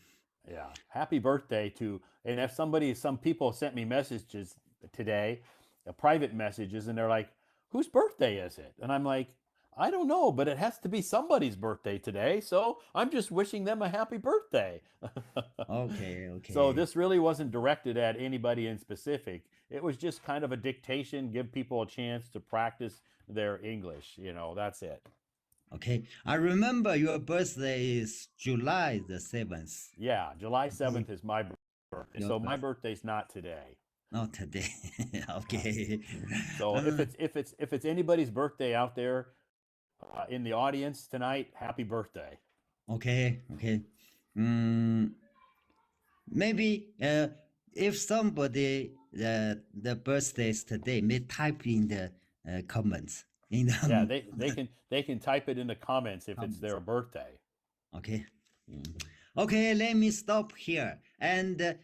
Yeah. Happy birthday to, and if some people sent me messages today, private messages, and they're like, whose birthday is it? And I'm like, I don't know, but it has to be somebody's birthday today, so I'm just wishing them a happy birthday. Okay, So okay, this really wasn't directed at anybody in specific. It was just kind of a dictation, give people a chance to practice their English. That's it. okay. I remember your birthday is July the 7th. Yeah, July Okay, 7th is my birthday. your So my birth, birthday's not today. not today. Uh, Okay. so if Uh, it's anybody's birthday out there in the audience tonight, happy birthday. okay, okay. Mm, maybe if somebody the birthdays today may type in the comments in Yeah, the they can type it in the comments if it's comments. their birthday. Okay. Okay, let me stop here. And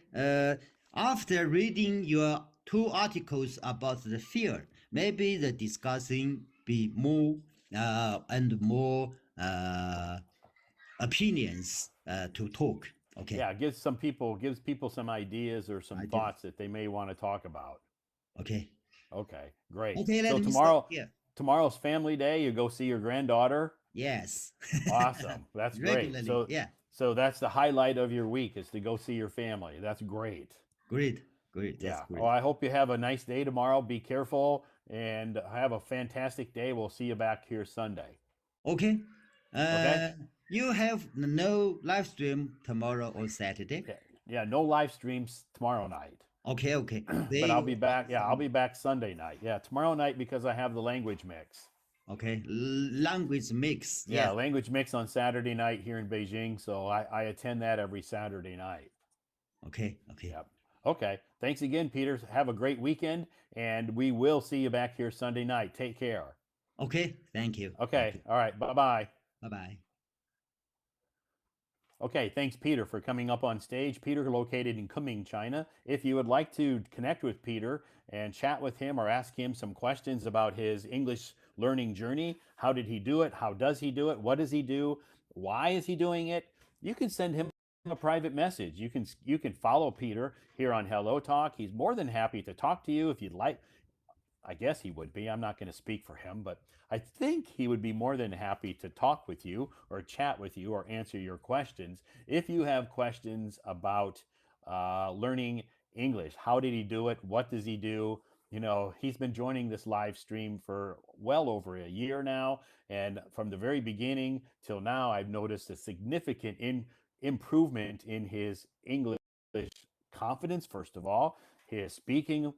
after reading your two articles about the field, maybe the discussing be more and more opinions to talk. Okay, Yeah, gives people some ideas or some I do. thoughts that they may want to talk about. Okay. Okay, great. Okay, So let me stop tomorrow here. tomorrow's family day, you go see your granddaughter. Yes. Awesome. That's great. Regularly. So Yeah. so that's the highlight of your week is to go see your family. That's great. Great. Great. That's Yeah. Well, great. I hope you have a nice day tomorrow. Be careful and have a fantastic day. We'll see you back here Sunday. Okay. Okay? Uh, you have no live stream tomorrow or Saturday. Yeah. Yeah, no live streams tomorrow night. Okay, okay. But I'll They be back. Yeah, I'll be back Sunday night. Yeah, tomorrow night because I have the language mix. okay. Language mix. Yeah, Yes. language mix on Saturday night here in Beijing. So I attend that every Saturday night. Okay, okay. Yep. Okay. Thanks again, Peter. Have a great weekend, and we will see you back here Sunday night. Take care. Okay. Thank you. Thank Okay. you. All right. Bye bye. Bye bye. Okay, thanks, Peter, for coming up on stage. Peter, located in Kunming, China. If you would like to connect with Peter and chat with him or ask him some questions about his English learning journey, how did he do it? How does he do it? What does he do? Why is he doing it? You can send him a private message. You can follow Peter here on Hello Talk. He's more than happy to talk to you if you'd like. I guess he would be. I'm not going to speak for him, but I think he would be more than happy to talk with you or chat with you or answer your questions. If you have questions about learning English, how did he do it? What does he do? He's been joining this live stream for well over a year now. And from the very beginning till now, I've noticed a significant improvement in his English confidence, first of all, his speaking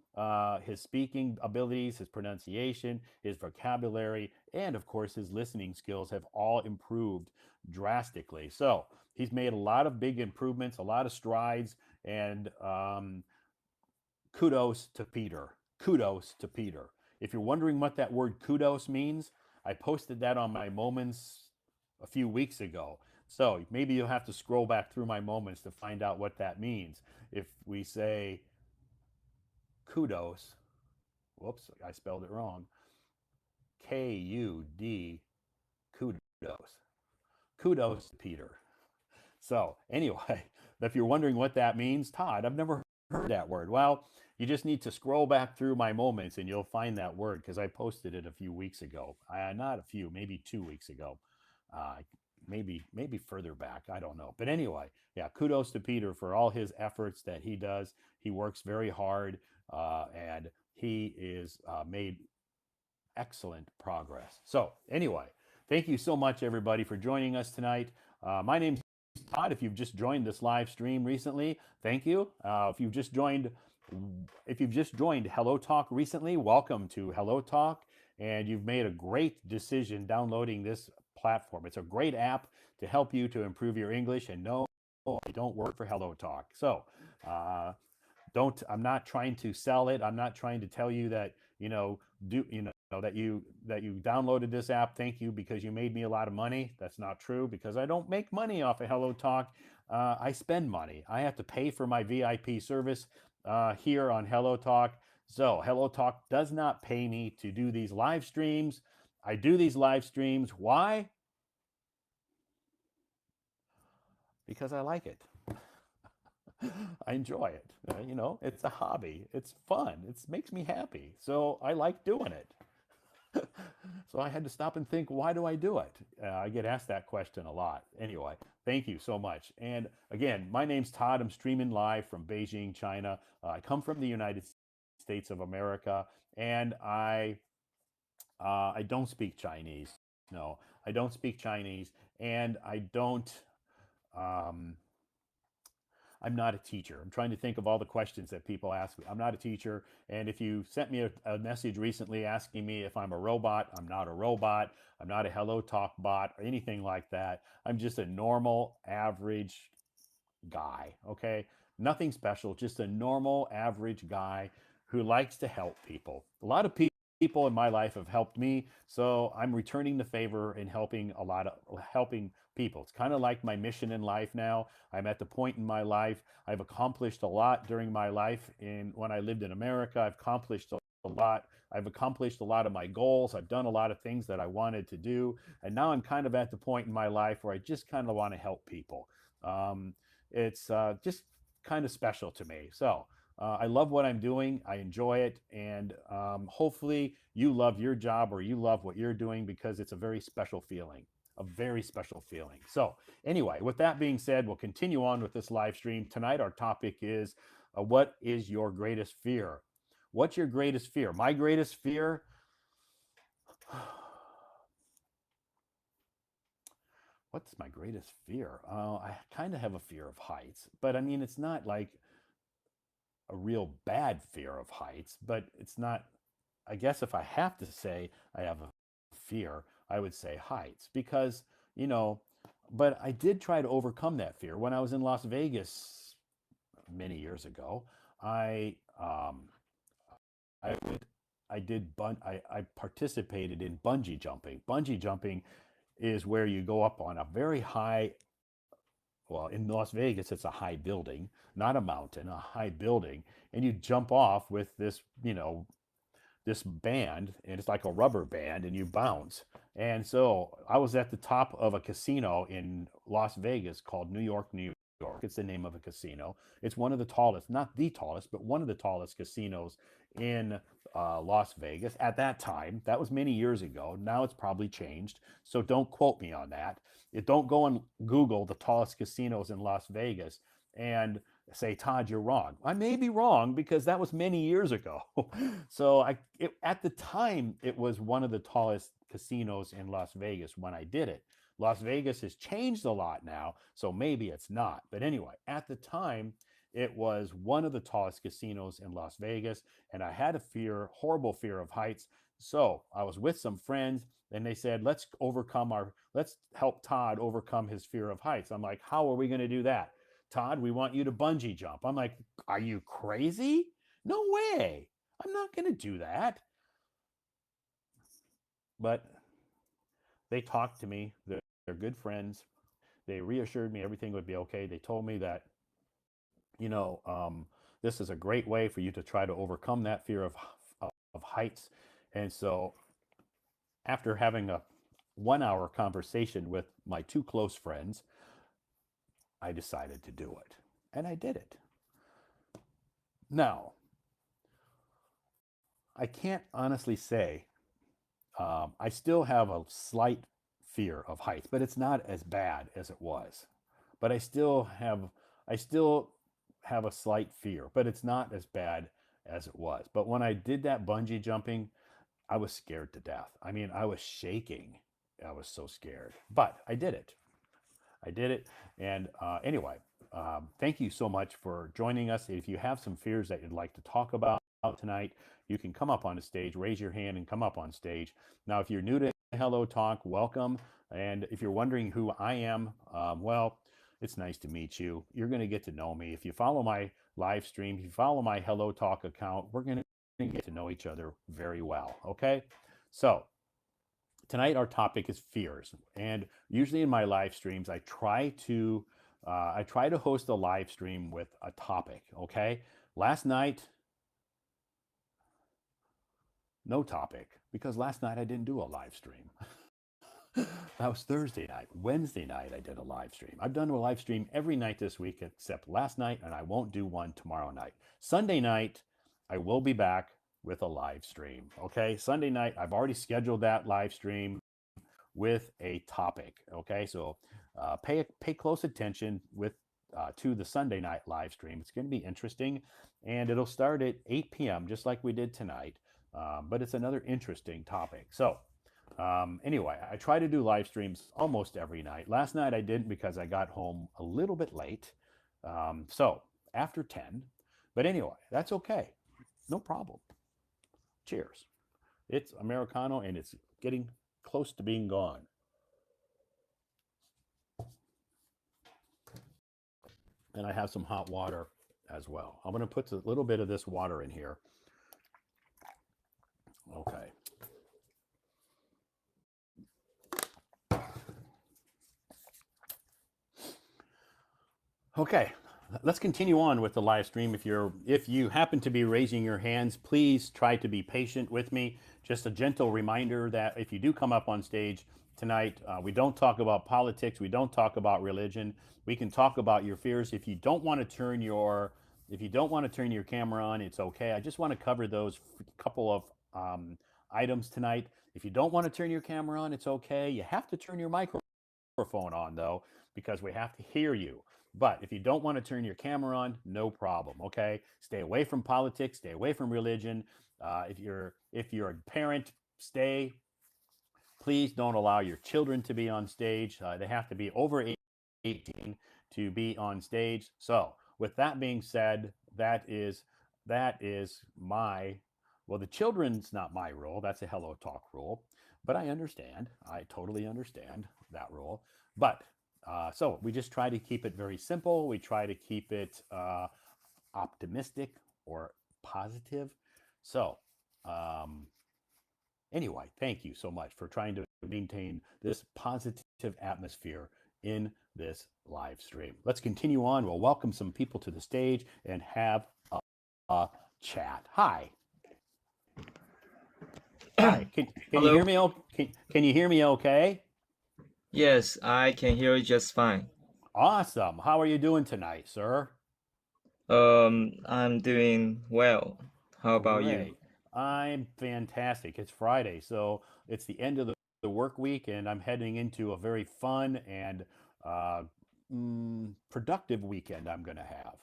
abilities, his pronunciation, his vocabulary, and of course his listening skills have all improved drastically. So he's made a lot of big improvements, a lot of strides, and kudos to Peter. Kudos to Peter. If you're wondering what that word kudos means, I posted that on my moments a few weeks ago. So maybe you'll have to scroll back through my moments to find out what that means. If we say kudos, whoops, I spelled it wrong. KUD, kudos. Kudos to Peter. So, anyway, if you're wondering what that means, Todd, I've never heard that word. Well, you just need to scroll back through my moments and you'll find that word because I posted it a few weeks ago. Not a few, maybe 2 weeks ago. Uh, maybe further back. I don't know. But anyway, yeah, kudos to Peter for all his efforts that he does. He works very hard and he is made excellent progress. So, anyway, thank you so much, everybody, for joining us tonight. My name's Todd. If you've just joined this live stream recently, thank you. If you've just joined Hello Talk recently, welcome to Hello Talk, and you've made a great decision downloading this platform. It's a great app to help you to improve your English. And no, I don't work for Hello Talk, so don't. I'm not trying to sell it. I'm not trying to tell you that that you downloaded this app. Thank you because you made me a lot of money. That's not true because I don't make money off of Hello Talk. I spend money. I have to pay for my VIP service here on Hello Talk. So Hello Talk does not pay me to do these live streams. I do these live streams. Why? Because I like it. I enjoy it. It's a hobby. It's fun. It makes me happy. So I like doing it. So I had to stop and think, why do I do it? I get asked that question a lot. Anyway, thank you so much. And again, my name's Todd. I'm streaming live from Beijing, China. I come from the United States of America, and I don't speak Chinese. No, I don't speak Chinese, and I don't. Um, I'm not a teacher. I'm trying to think of all the questions that people ask me. I'm not a teacher. And if you sent me a message recently asking me if I'm a robot, I'm not a robot. I'm not a Hello Talk bot or anything like that. I'm just a normal, average guy. Okay. Nothing special, just a normal, average guy who likes to help people. A lot of people in my life have helped me. So I'm returning the favor and helping people. It's kind of like my mission in life now. I'm at the point in my life. I've accomplished a lot during my life. When I lived in America, I've accomplished a lot. I've accomplished a lot of my goals. I've done a lot of things that I wanted to do. And now I'm kind of at the point in my life where I just kind of want to help people. Um, it's just kind of special to me. So I love what I'm doing. I enjoy it. And hopefully you love your job or you love what you're doing because it's a very special feeling, a very special feeling. So, anyway, with that being said, we'll continue on with this live stream. Tonight, our topic is what is your greatest fear? What's your greatest fear? My greatest fear? What's my greatest fear? I kind of have a fear of heights, but I mean, it's not like a real bad fear of heights, but it's not, I guess if I have to say I have a fear, I would say heights because, you know, but I did try to overcome that fear. When I was in Las Vegas many years ago, I, I would, I participated in bungee jumping. Bungee jumping is where you go up on a very high, well, in Las Vegas, it's a high building, not a mountain, a high building, and you jump off with this, this band, and it's like a rubber band, and you bounce. And so I was at the top of a casino in Las Vegas called New York, New York. It's the name of a casino. It's one of the tallest, not the tallest, but one of the tallest casinos in Las Vegas at that time. That was many years ago. Now it's probably changed. So don't quote me on that. Don't go and Google the tallest casinos in Las Vegas and say, Todd, you're wrong. I may be wrong because that was many years ago. So at the time, it was one of the tallest casinos in Las Vegas when I did it. Las Vegas has changed a lot now, so maybe it's not. But anyway, at the time, it was one of the tallest casinos in Las Vegas, and I had a horrible fear of heights. So I was with some friends, and they said, let's help Todd overcome his fear of heights. I'm like, how are we going to do that? Todd, we want you to bungee jump. I'm like, are you crazy? No way. I'm not going to do that. But they talked to me. They're good friends. They reassured me everything would be okay. They told me that, you know, this is a great way for you to try to overcome that fear of heights. And so after having a 1 hour conversation with my two close friends, I decided to do it. And I did it. Now, I can't honestly say I still have a slight fear of heights, but it's not as bad as it was. But I still have a slight fear, but it's not as bad as it was. But when I did that bungee jumping, I was scared to death. I mean, I was shaking. I was so scared, but I did it. I did it. And anyway, thank you so much for joining us. If you have some fears that you'd like to talk about tonight, you can come up on the stage, raise your hand, and come up on stage. Now, if you're new to Hello Talk, welcome. And if you're wondering who I am, well, it's nice to meet you. You're going to get to know me. If you follow my live stream, if you follow my Hello Talk account, we're going to get to know each other very well. Okay? So, tonight our topic is fears, and usually in my live streams I try to host a live stream with a topic. Okay, last night no topic because last night I didn't do a live stream. That was Thursday night. Wednesday night I did a live stream. I've done a live stream every night this week except last night, and I won't do one tomorrow night. Sunday night I will be back with a live stream. Okay, Sunday night, I've already scheduled that live stream with a topic. Okay, so pay close attention with to the Sunday night live stream. It's going to be interesting, and it'll start at 8 p.m. just like we did tonight. But it's another interesting topic. So anyway, I try to do live streams almost every night. Last night I didn't because I got home a little bit late. So after 10. But anyway, that's okay. No problem. Cheers. It's Americano and it's getting close to being gone. And I have some hot water as well. I'm going to put a little bit of this water in here. Okay. Okay, let's continue on with the live stream. If you happen to be raising your hands, please try to be patient with me. Just a gentle reminder that if you do come up on stage tonight, we don't talk about politics, we don't talk about religion. We can talk about your fears. If you don't want to turn your camera on, it's okay. I just want to cover those couple of items tonight. If you don't want to turn your camera on, it's okay. You have to turn your microphone on though, because we have to hear you. But if you don't want to turn your camera on, no problem. Okay, stay away from politics, stay away from religion. If you're a parent, stay. Please don't allow your children to be on stage. They have to be over 18 to be on stage. So, with that being said, that is my the children's not my rule. That's a Hello Talk rule. But I understand. I totally understand that rule. But so we just try to keep it very simple. We try to keep it optimistic or positive. So anyway, thank you so much for trying to maintain this positive atmosphere in this live stream. Let's continue on. We'll welcome some people to the stage and have a chat. Hi. Hi. Can you hear me? Can you hear me okay? Yes, I can hear you just fine. Awesome. How are you doing tonight, sir? I'm doing well. How about you? Great. I'm fantastic. It's Friday, so it's the end of the work week, and I'm heading into a very fun and productive weekend I'm going to have.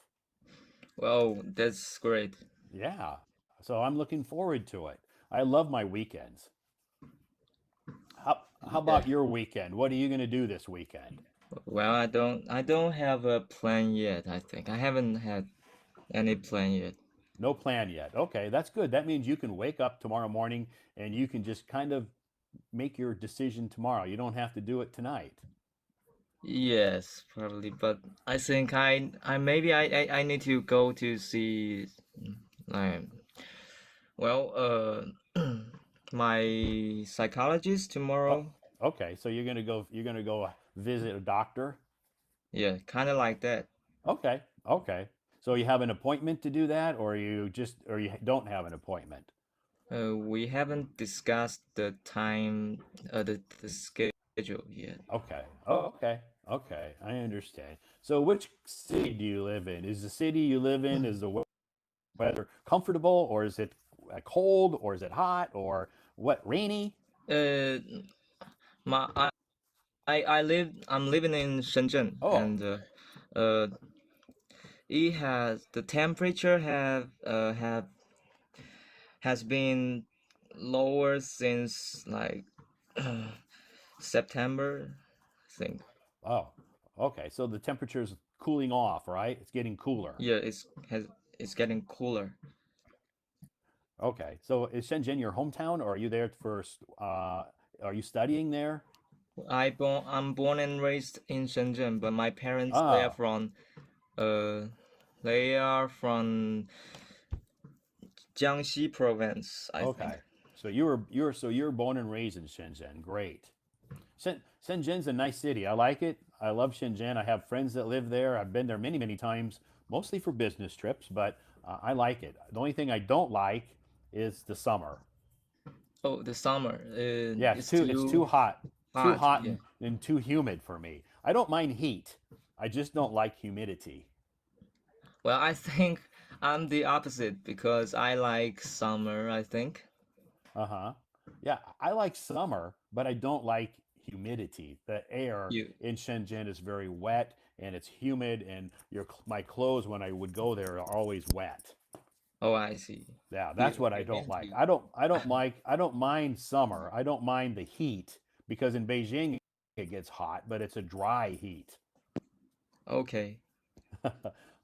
Well, that's great. Yeah. So I'm looking forward to it. I love my weekends. How about your weekend? What are you going to do this weekend? Well, I don't have a plan yet, I think. I haven't had any plan yet. No plan yet. Okay, that's good. That means you can wake up tomorrow morning and you can just kind of make your decision tomorrow. You don't have to do it tonight. Yes, probably, but I think I maybe I need to go to see um well my psychologist tomorrow. Oh, okay. So you're gonna go visit a doctor? Yeah, kind of like that. Okay. Okay. So you have an appointment to do that, or you don't have an appointment? We haven't discussed the time, the schedule yet. Okay. Oh, okay. Okay. I understand. So which city do you live in? Is the city you live in, is the weather comfortable, or is it cold, or is it hot, or what, rainy? Uh, my I'm living in Shenzhen, Oh, and uh, the temperature has been lower since like September, I think. oh. Okay. So the temperature's cooling off, right? It's getting cooler. Yeah, it's getting cooler. Okay. So is Shenzhen your hometown, or are you there for, are you studying there? I'm born and raised in Shenzhen, but my parents Ah, uh they are from Jiangxi province, I think. okay. So you're born and raised in Shenzhen. Great. Shenzhen's a nice city. I like it. I love Shenzhen. I have friends that live there. I've been there many, many times, mostly for business trips, but I like it. The only thing I don't like is the summer. Oh, the summer. Yeah, It's it's too too hot, too hot. hot Yeah. and too humid for me. I don't mind heat. I just don't like humidity. Well, I'm the opposite because I like summer, I think. Uh-huh. Yeah, I like summer, but I don't like humidity. The air You. in Shenzhen is very wet and it's humid, and my clothes when I would go there are always wet. Oh, I see. Yeah, You that's what I you don't mean like. to. I don't mind summer. I don't mind the heat because in Beijing it gets hot, but it's a dry heat. Okay.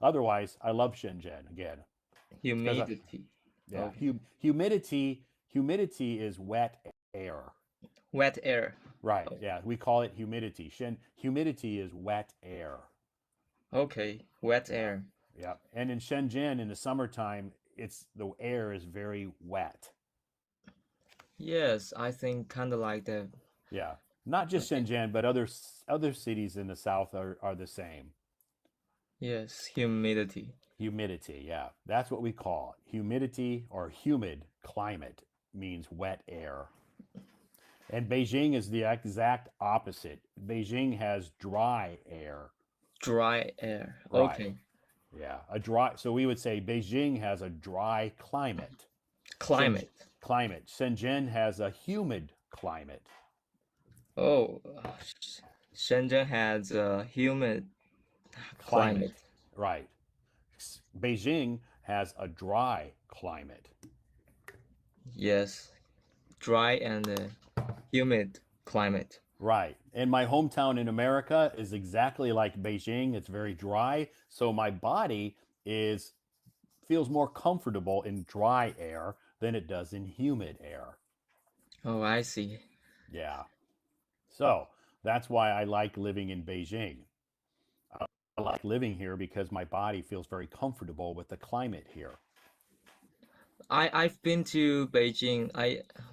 Otherwise, I love Shenzhen again. It's because Humidity. yeah, Okay. humidity is wet air. Wet air. Right. Oh, Yeah, we call it humidity. Humidity is wet air. okay. Wet Yeah. air. Yeah. And in Shenzhen in the summertime, it's the air is very wet. Yes, I think kind of like that. Yeah. Not just Shenzhen, but other cities in the south are the same. Yes, humidity. Humidity, yeah. That's what we call it. Humidity or humid climate means wet air. And Beijing is the exact opposite. Beijing has dry air. Dry air. Right. Okay. Yeah. So we would say Beijing has a dry climate. Shenzhen, Climate. Shenzhen has a humid climate. Oh, Shenzhen has a humid Climate. climate. Right. Beijing has a dry climate. Yes, dry and humid climate. Right. And my hometown in America is exactly like Beijing. It's very dry. So my body is feels more comfortable in dry air than it does in humid air. Oh, I see. Yeah. So that's why I like living in Beijing. I like living here because my body feels very comfortable with the climate here. I've been to Beijing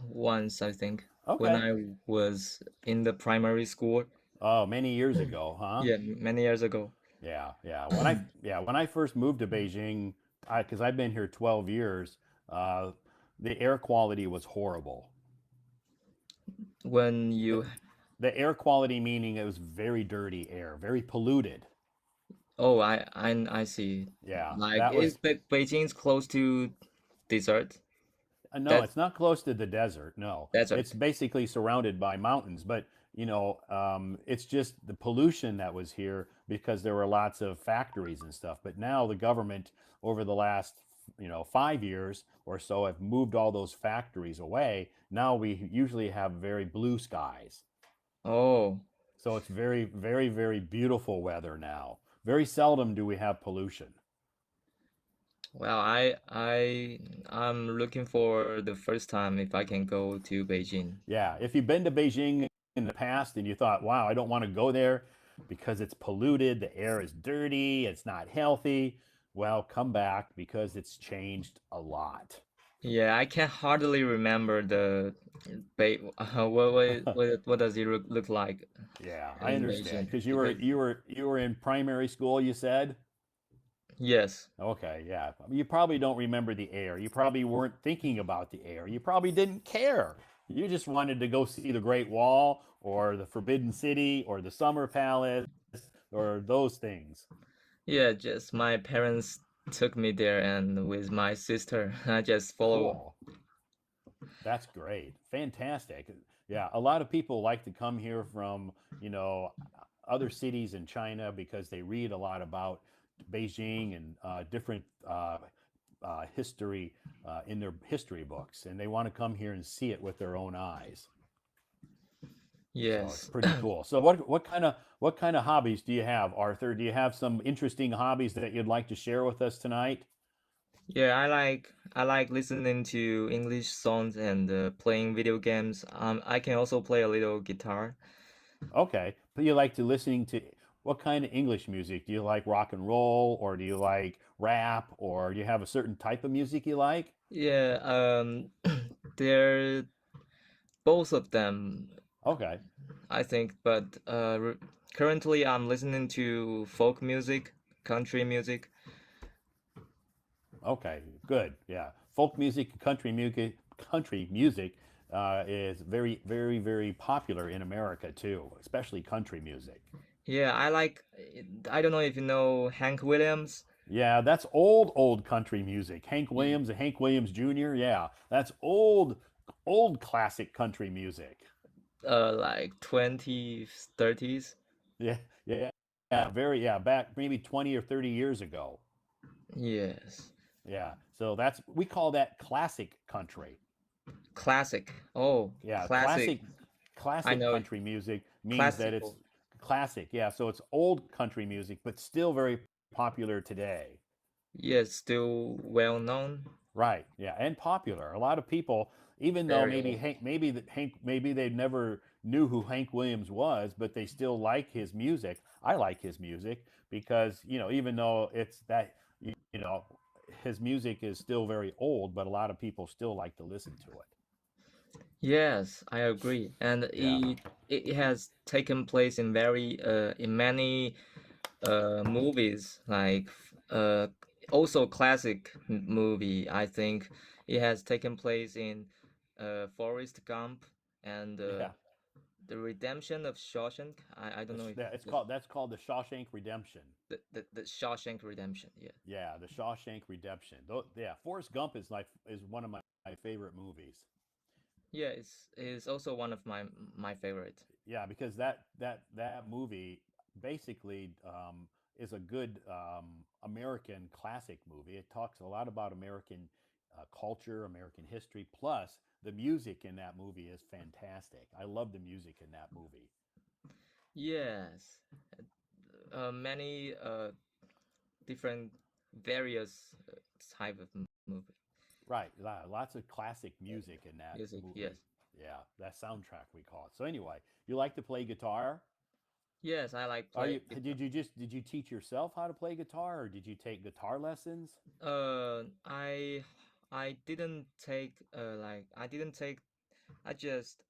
once, I think, when Okay. I was in the primary school. Oh, many years ago, huh? Yeah, many years ago. Yeah, yeah. When I first moved to Beijing, because I've been here 12 years, uh, the air quality was horrible. When The, you, the air quality meaning it was very dirty air, very polluted. oh, I see. Yeah, Like, that is was Beijing's close to desert? no, That it's not close to the desert. No, it's desert. basically surrounded by mountains. But it's just the pollution that was here because there were lots of factories and stuff. But now the government, over the last 5 years or so, have moved all those factories away. Now we usually have very blue skies, Oh, so it's very, very, very beautiful weather now. Very seldom do we have pollution. well, I'm looking for the first time if I can go to Beijing. Yeah, if you've been to Beijing in the past and you thought, wow, I don't want to go there because it's polluted, the air is dirty, it's not healthy, well, come back because it's changed a lot. Yeah, I can hardly remember the Bei what does it look like Yeah, I in understand Beijing because because you were in primary school, you said? yes. Okay, yeah. You probably don't remember the air. You probably weren't thinking about the air. You probably didn't care. You just wanted to go see the Great Wall or the Forbidden City or the Summer Palace or those things. Yeah, just my parents took me there and with my sister I just follow. Cool. That's great. Fantastic. Yeah, a lot of people like to come here from, you know, other cities in China because they read a lot about Beijing and different history in their history books, and they want to come here and see it with their own eyes. So it's Yes. pretty cool. So what kind of hobbies do you have, Arthur? Do you have some interesting hobbies that you'd like to share with us tonight? Yeah, I like listening to English songs and playing video games. I can also play a little guitar. Okay. But you like to listening to what kind of English music? Do you like rock and roll or do you like rap or do you have a certain type of music you like? Yeah, they're both of them, Okay. I think, but currently I'm listening to folk music, country music. Okay. Good. Yeah. Folk music, country music is very, very, very popular in America too, especially country music. Yeah, I don't know if you know Hank Williams. Yeah, that's old country music. Hank Y- Williams and Hank Williams Jr. Yeah, that's old classic country music. like 20s, 30s. Yeah, yeah, yeah, very, yeah, back maybe 20 or 30 years ago. Yes. Yeah, so that's we call that classic country. Classic. Oh, Yeah, classic. I classic know it. country music means that it's Classical. classic. Yeah, so it's old country music, but still very popular today. Yes, still well known. Right. Yeah, and popular. A lot of people, even though Very maybe old. Hank, maybe they never knew who Hank Williams was, but they still like his music. I like his music because even though it's that you know, his music is still very old, but a lot of people still like to listen to it. Yes, I agree. And Yeah. it has taken place in very in many movies, like also classic movie. I think it has taken place in Forrest Gump and Yeah. the Redemption of Shawshank. I don't know if Yeah, it's the called that's called the Shawshank Redemption. the Shawshank Redemption. Yeah. Yeah, the Shawshank Redemption. Yeah, Forrest Gump is one of my favorite movies. Yeah, it's also one of my favorite. Yeah, because that movie basically is a good American classic movie. It talks a lot about American culture, American history. Plus, the music in that movie is fantastic. I love the music in that movie. Yes, many different various type of movie Right, lots of classic music in that music. Yes, movie. Yeah, that soundtrack we call it. So anyway, you like to play guitar? yes, I like Are play you guitar. did you teach yourself how to play guitar, or did you take guitar lessons? I didn't take I didn't take. I just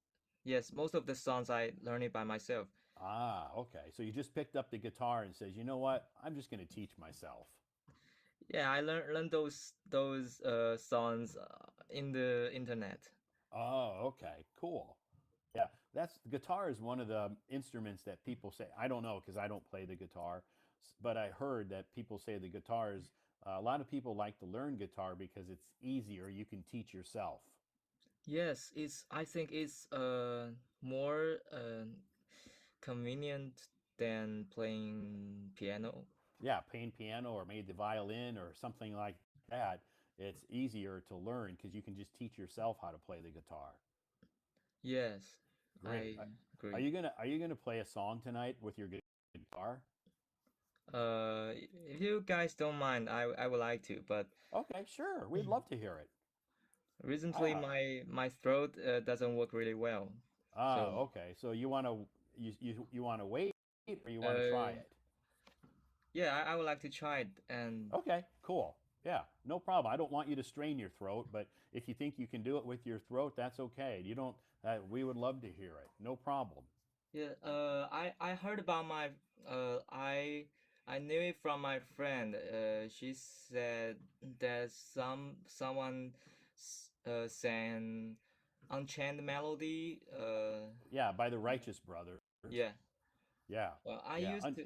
yes, most of the songs I learned it by myself. Ah, okay. So you just picked up the guitar and says, you know what? I'm just going to teach myself. Yeah, I learned those songs in the internet. Oh, okay. Cool. Yeah, that's the guitar is one of the instruments that people say. I don't know because I don't play the guitar, but I heard that people say the guitar is. A lot of people like to learn guitar because it's easier. You can teach yourself. Yes, it's I think it's more convenient than playing piano. Yeah, playing piano or maybe the violin or something like that. It's easier to learn because you can just teach yourself how to play the guitar. Yes, Great. I Are agree. you gonna play a song tonight with your guitar? If you guys don't mind, I would like to, but Okay, sure. We'd love to hear it. recently Ah, my throat doesn't work really well. So, okay. So you want to wait or you want to try uh, it? yeah, I would like to try it, and Okay, cool. Yeah, no problem. I don't want you to strain your throat, but if you think you can do it with your throat, that's okay. You don't. We would love to hear it. No problem. yeah, I heard about my I knew it from my friend. She said that someone sang Unchained Melody. Yeah, by the Righteous Brothers. Yeah. Yeah, Well, I yeah, used to,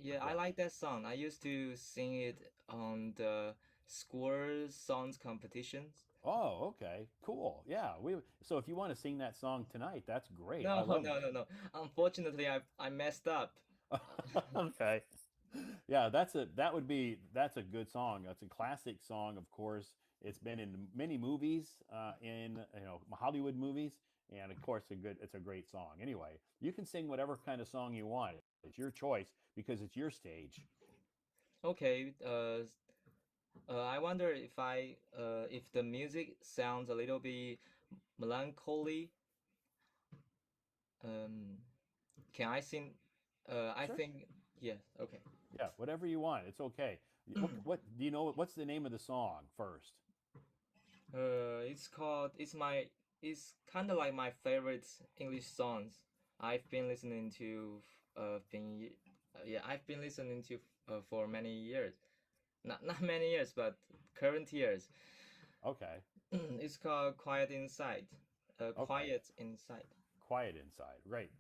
yeah, I yeah. like that song. I used to sing it on the school songs competitions. Oh, okay, cool. Yeah, we. So if you want to sing that song tonight, that's great. I No, love. no, no, no. Unfortunately, I messed up. Okay. Yeah, that's a good song. That's a classic song, of course. It's been in many movies, in Hollywood movies, and of course, it's a great song. Anyway, you can sing whatever kind of song you want. It's your choice because it's your stage. Okay. I wonder if the music sounds a little bit melancholy. Um, can I sing? I Sure. think yes. Okay. Yeah, whatever you want. It's okay. What do you know? What's the name of the song first? It's called. It's kind of like my favorite English songs. I've been listening to. Yeah, I've been listening to for many years. Not many years, but current years. Okay. It's called Quiet Inside. Okay. Quiet Inside. Quiet inside. Right.